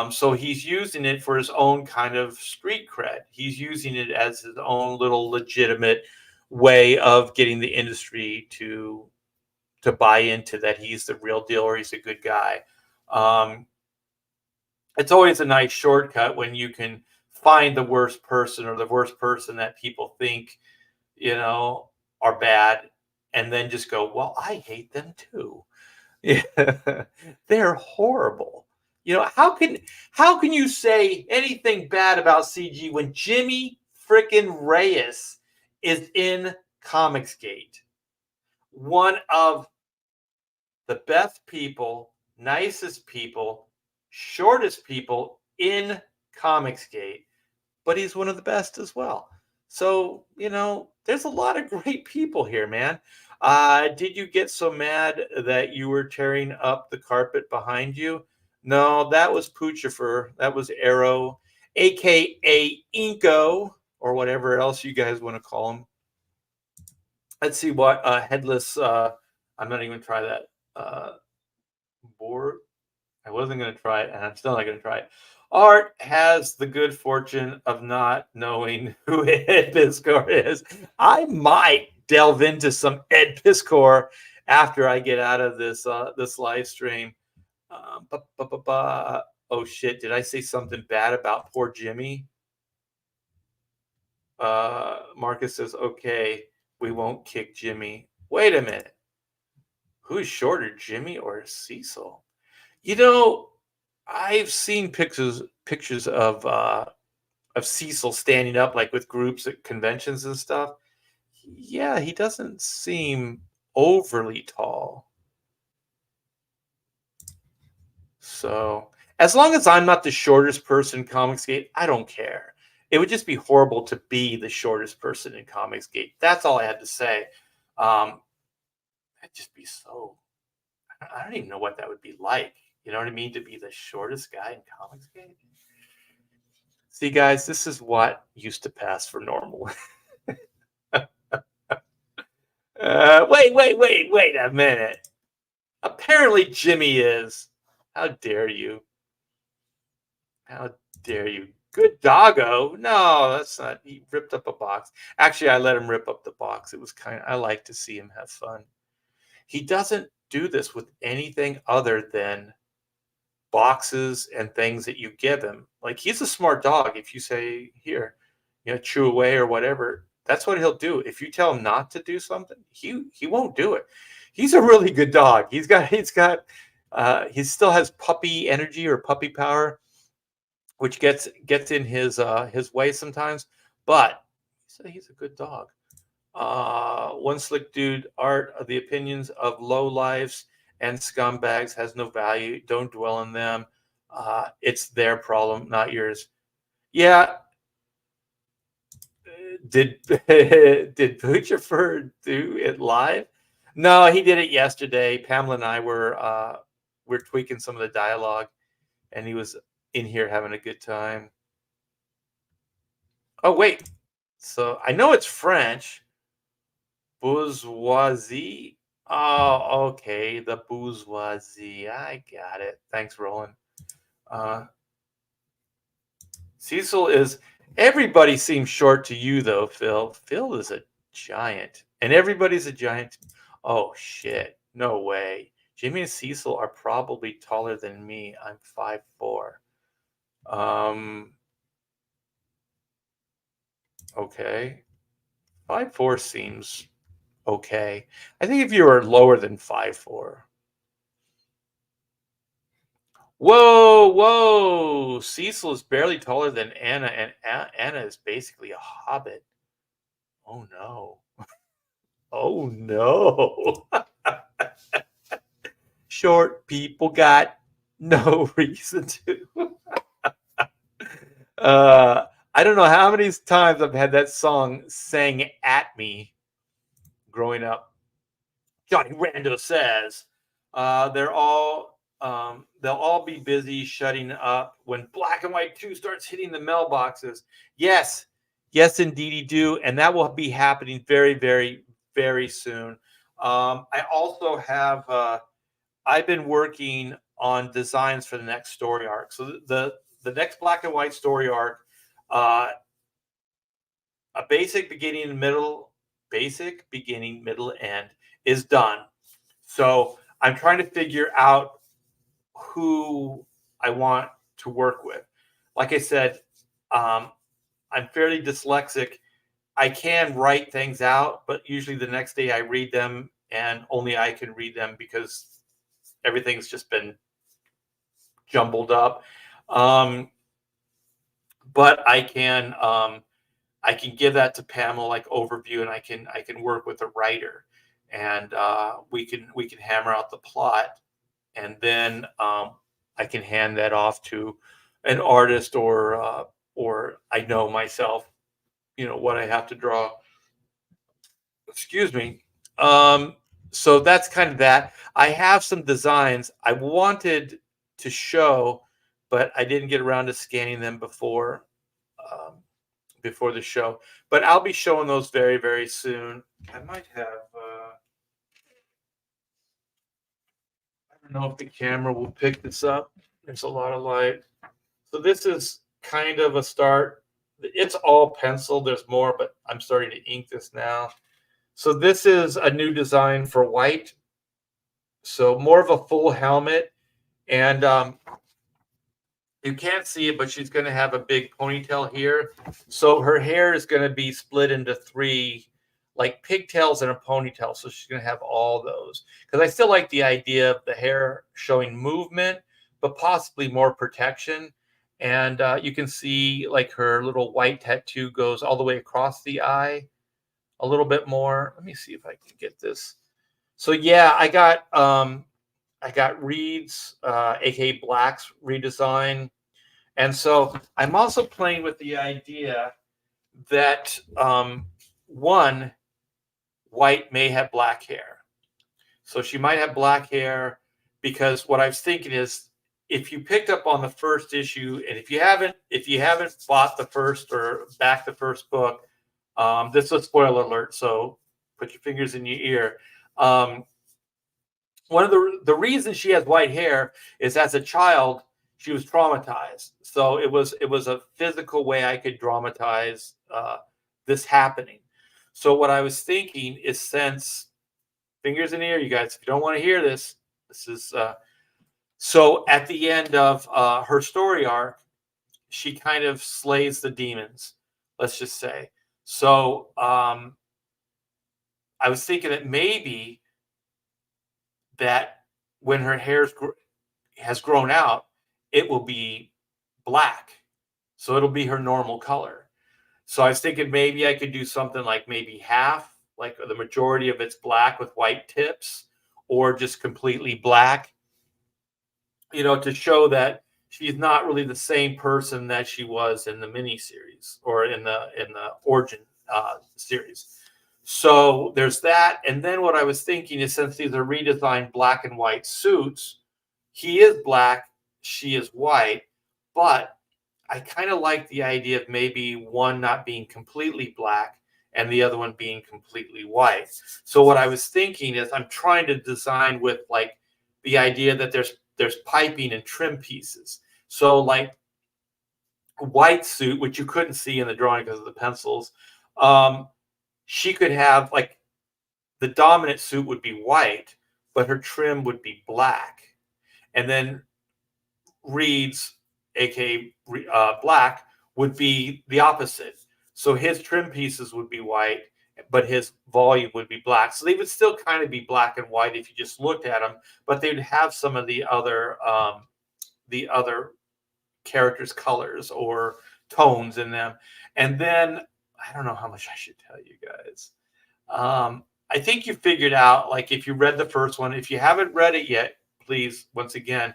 So he's using it for his own kind of street cred. He's using it as his own little legitimate way of getting the industry to buy into that he's the real deal or he's a good guy. It's always a nice shortcut when you can find the worst person or the worst person that people think, you know, are bad, and then just go, well, I hate them too. Yeah, they're horrible. You know, how can you say anything bad about CG when Jimmy frickin' Reyes is in Comicsgate? One of the best people, nicest people, shortest people in Comicsgate, but he's one of the best as well. So, you know, there's a lot of great people here, man. Did you get so mad that you were tearing up the carpet behind you? No, that was Poochifer. That was Arrow, aka Inko, or whatever else you guys want to call him. Let's see what headless. I'm not even try that. Board. I wasn't going to try it, and I'm still not going to try it. Art has the good fortune of not knowing who Ed Biscar is. I might delve into some Ed Piscor after I get out of this live stream. Oh shit! Did I say something bad about poor Jimmy? Marcus says, "Okay, we won't kick Jimmy." Wait a minute. Who's shorter, Jimmy or Cecil? You know, I've seen pictures of Cecil standing up like with groups at conventions and stuff. Yeah, he doesn't seem overly tall. So, as long as I'm not the shortest person in Comicsgate, I don't care. It would just be horrible to be the shortest person in Comicsgate. That's all I had to say. That'd just be so. I don't even know what that would be like. You know what I mean? To be the shortest guy in Comicsgate. See, guys, this is what used to pass for normal. Wait a minute. Apparently, Jimmy is. How dare you? How dare you? Good doggo. No, that's not. He ripped up a box. Actually, I let him rip up the box. It was I like to see him have fun. He doesn't do this with anything other than boxes and things that you give him. Like, he's a smart dog. If you say, here, chew away or whatever, that's what he'll do. If you tell him not to do something, he won't do it. He's a really good dog. He still has puppy energy or puppy power, which gets in his way sometimes, but he's a good dog. One slick dude, Art, the opinions of low lives and scumbags has no value. Don't dwell on them. It's their problem, not yours. Yeah. Did Butcherford do it live? No, he did it yesterday. Pamela and I we're tweaking some of the dialogue, and he was in here having a good time. Oh, wait. So I know it's French. Bourgeoisie. Oh, okay. The bourgeoisie. I got it. Thanks, Roland. Cecil is. Everybody seems short to you, though, Phil. Phil is a giant. And everybody's a giant. Oh, shit. No way. Jimmy and Cecil are probably taller than me. I'm 5'4". Okay. 5'4" seems okay. I think if you were lower than 5'4". Whoa. Cecil is barely taller than Anna, and Anna is basically a hobbit. Oh, no. Oh, no. Short people got no reason to. I don't know how many times I've had that song sang at me growing up. Johnny Rando says they'll all be busy shutting up when Black and White 2 starts hitting the mailboxes. Yes, indeedy do, and that will be happening very, very, very soon. I also have I've been working on designs for the next story arc. So the next Black and White story arc, a basic beginning, middle, end is done. So I'm trying to figure out who I want to work with. Like I said, I'm fairly dyslexic. I can write things out, but usually the next day I read them, and only I can read them because everything's just been jumbled up. But I can give that to Pamela, like overview, and I can work with a writer, and we can hammer out the plot, and then I can hand that off to an artist or I know myself, what I have to draw. Excuse me. So that's kind of that. I have some designs I wanted to show, but I didn't get around to scanning them before the show. But I'll be showing those very, very soon. I might have. I don't know if the camera will pick this up. There's a lot of light. So this is kind of a start. It's all pencil. There's more, but I'm starting to ink this now. So this is a new design for white. So more of a full helmet. And you can't see it, but she's going to have a big ponytail here. So her hair is going to be split into three, like pigtails and a ponytail. So she's going to have all those. Because I still like the idea of the hair showing movement, but possibly more protection. And you can see like her little white tattoo goes all the way across the eye a little bit more. Let me see if I can get this. So yeah, I got Reed's, aka Black's redesign. And so I'm also playing with the idea that one, white may have black hair. So she might have black hair because what I was thinking is if you picked up on the first issue, and if you haven't bought the first or back the first book, this is a spoiler alert, so put your fingers in your ear. One of the reasons she has white hair is as a child she was traumatized, so it was a physical way I could dramatize this happening. So what I was thinking is, since fingers in the ear, you guys, if you don't want to hear this, this is so at the end of her story arc, she kind of slays the demons, let's just say. So I was thinking that maybe that when her hair has grown out, it will be black. So it'll be her normal color. So I was thinking maybe I could do something like maybe half, like the majority of it's black with white tips, or just completely black, to show that she's not really the same person that she was in the miniseries or in the origin series. So there's that. And then what I was thinking is, since these are redesigned black and white suits, he is black, she is white, but I kind of like the idea of maybe one not being completely black and the other one being completely white. So what I was thinking is I'm trying to design with like the idea that there's piping and trim pieces. So like white suit, which you couldn't see in the drawing because of the pencils, she could have like the dominant suit would be white, but her trim would be black. And then Reed's, aka Black, would be the opposite. So his trim pieces would be white, but his volume would be black. So they would still kind of be black and white if you just looked at them, but they would have some of the other characters' colors or tones in them. And then I don't know how much I should tell you guys. I think you figured out, like, if you read the first one. If you haven't read it yet, please, once again,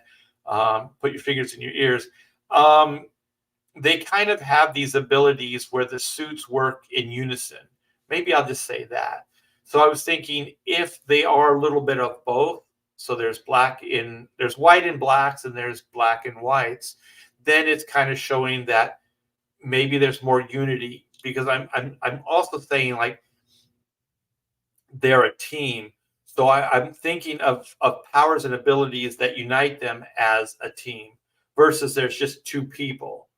put your fingers in your ears. They kind of have these abilities where the suits work in unison. Maybe I'll just say that. So I was thinking, if they are a little bit of both, so there's white in blacks and there's black and whites, then it's kind of showing that maybe there's more unity, because I'm also saying, like, they're a team. So I'm thinking of powers and abilities that unite them as a team, versus there's just two people,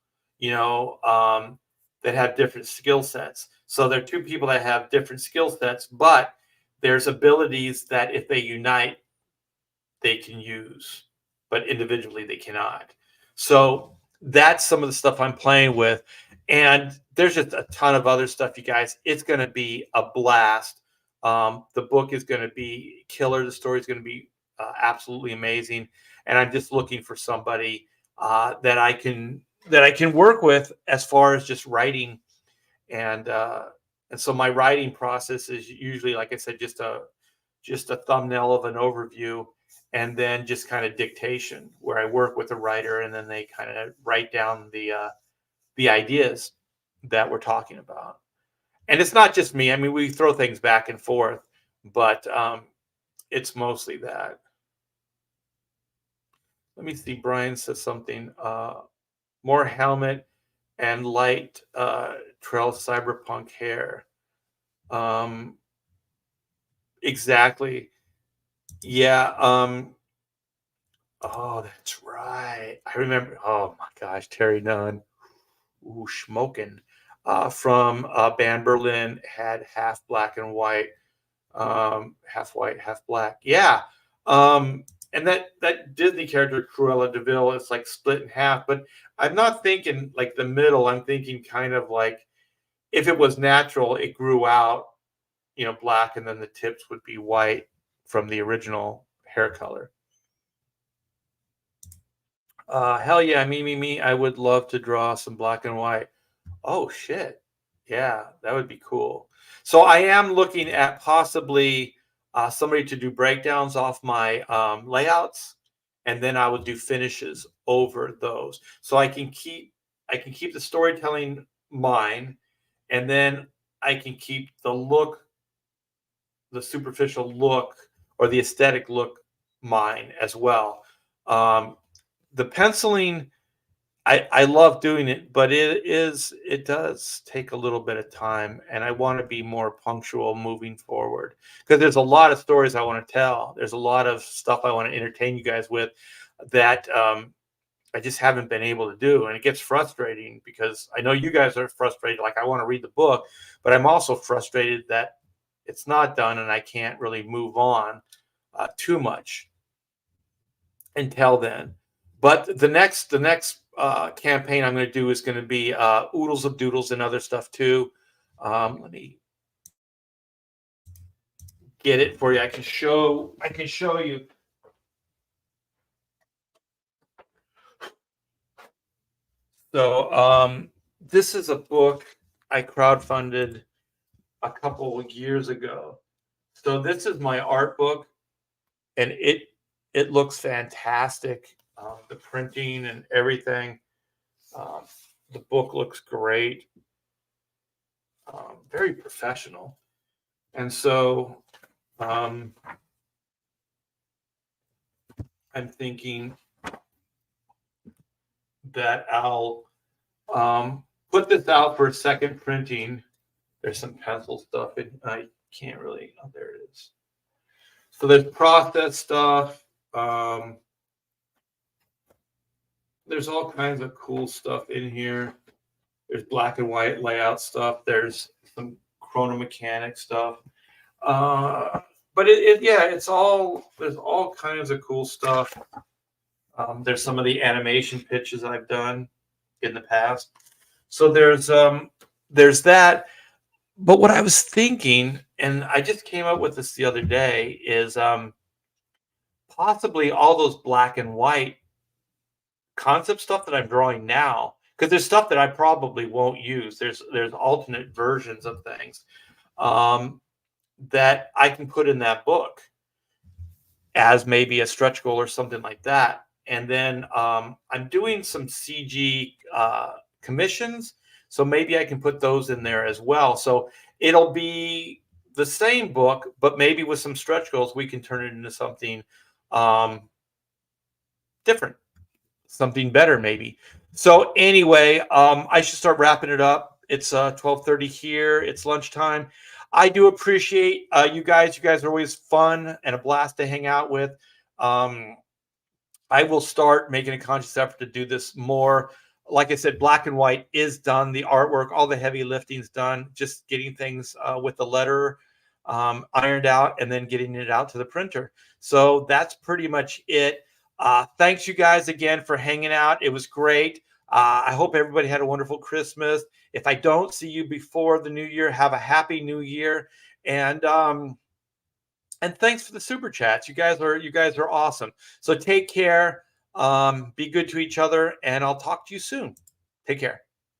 that have different skill sets. So they're two people that have different skill sets, but there's abilities that if they unite, they can use, but individually they cannot. So that's some of the stuff I'm playing with. And there's just a ton of other stuff, you guys. It's going to be a blast. The book is going to be killer. The story is going to be absolutely amazing. And I'm just looking for somebody that I can work with as far as just writing. And so my writing process is usually, like I said, just a thumbnail of an overview, and then just kind of dictation, where I work with the writer and then they kind of write down the ideas that we're talking about. And it's not just me. I mean, we throw things back and forth, but it's mostly that. Let me see. Brian says something. More helmet and light trail cyberpunk hair. Exactly. Yeah. Oh, that's right. I remember. Oh my gosh, Terry Nunn. Ooh, smoking. From Band Berlin, had half black and white. Half white, half black. Yeah. And that Disney character Cruella de Vil is like split in half, but I'm not thinking like the middle. I'm thinking kind of like if it was natural, it grew out, black, and then the tips would be white from the original hair color. Hell yeah, me. I would love to draw some black and white. Oh shit. Yeah, that would be cool. So I am looking at possibly somebody to do breakdowns off my layouts, and then I would do finishes over those. So I can keep the storytelling mine, and then I can keep the superficial look or the aesthetic look mine as well. The penciling, I love doing it, but it does take a little bit of time, and I want to be more punctual moving forward because there's a lot of stories I want to tell. There's a lot of stuff I want to entertain you guys with that I just haven't been able to do, and it gets frustrating because I know you guys are frustrated. Like I want to read the book, but I'm also frustrated that it's not done, and I can't really move on too much until then. But the next campaign I'm going to do is going to be oodles of doodles and other stuff too. Let me get it for you. I can show you. So this is a book I crowdfunded a couple of years ago. So this is my art book, and it looks fantastic. The printing and everything. Um, the book looks great. Very professional. And so I'm thinking that I'll put this out for a second printing. There's some pencil stuff. I can't really. Oh, there it is. So there's process stuff. There's all kinds of cool stuff in here. There's black and white layout stuff. There's some chrono mechanic stuff. But there's all kinds of cool stuff. There's some of the animation pitches I've done in the past. So there's that. But what I was thinking, and I just came up with this the other day, is possibly all those black and white concept stuff that I'm drawing now, because there's stuff that I probably won't use. There's alternate versions of things that I can put in that book as maybe a stretch goal or something like that. And then I'm doing some CG commissions, so maybe I can put those in there as well. So it'll be the same book, but maybe with some stretch goals, we can turn it into something different, something better maybe. So anyway, I should start wrapping it up. It's 12:30 here. It's lunchtime. I do appreciate you guys. You guys are always fun and a blast to hang out with. I will start making a conscious effort to do this more. Like I said, black and white is done. The artwork, all the heavy lifting's done. Just getting things with the letter ironed out and then getting it out to the printer. So that's pretty much it. Thanks you guys again for hanging out. It was great. I hope everybody had a wonderful Christmas. If I don't see you before the new year, have a happy new year. And thanks for the super chats. You guys are awesome. So take care. Be good to each other, and I'll talk to you soon. Take care.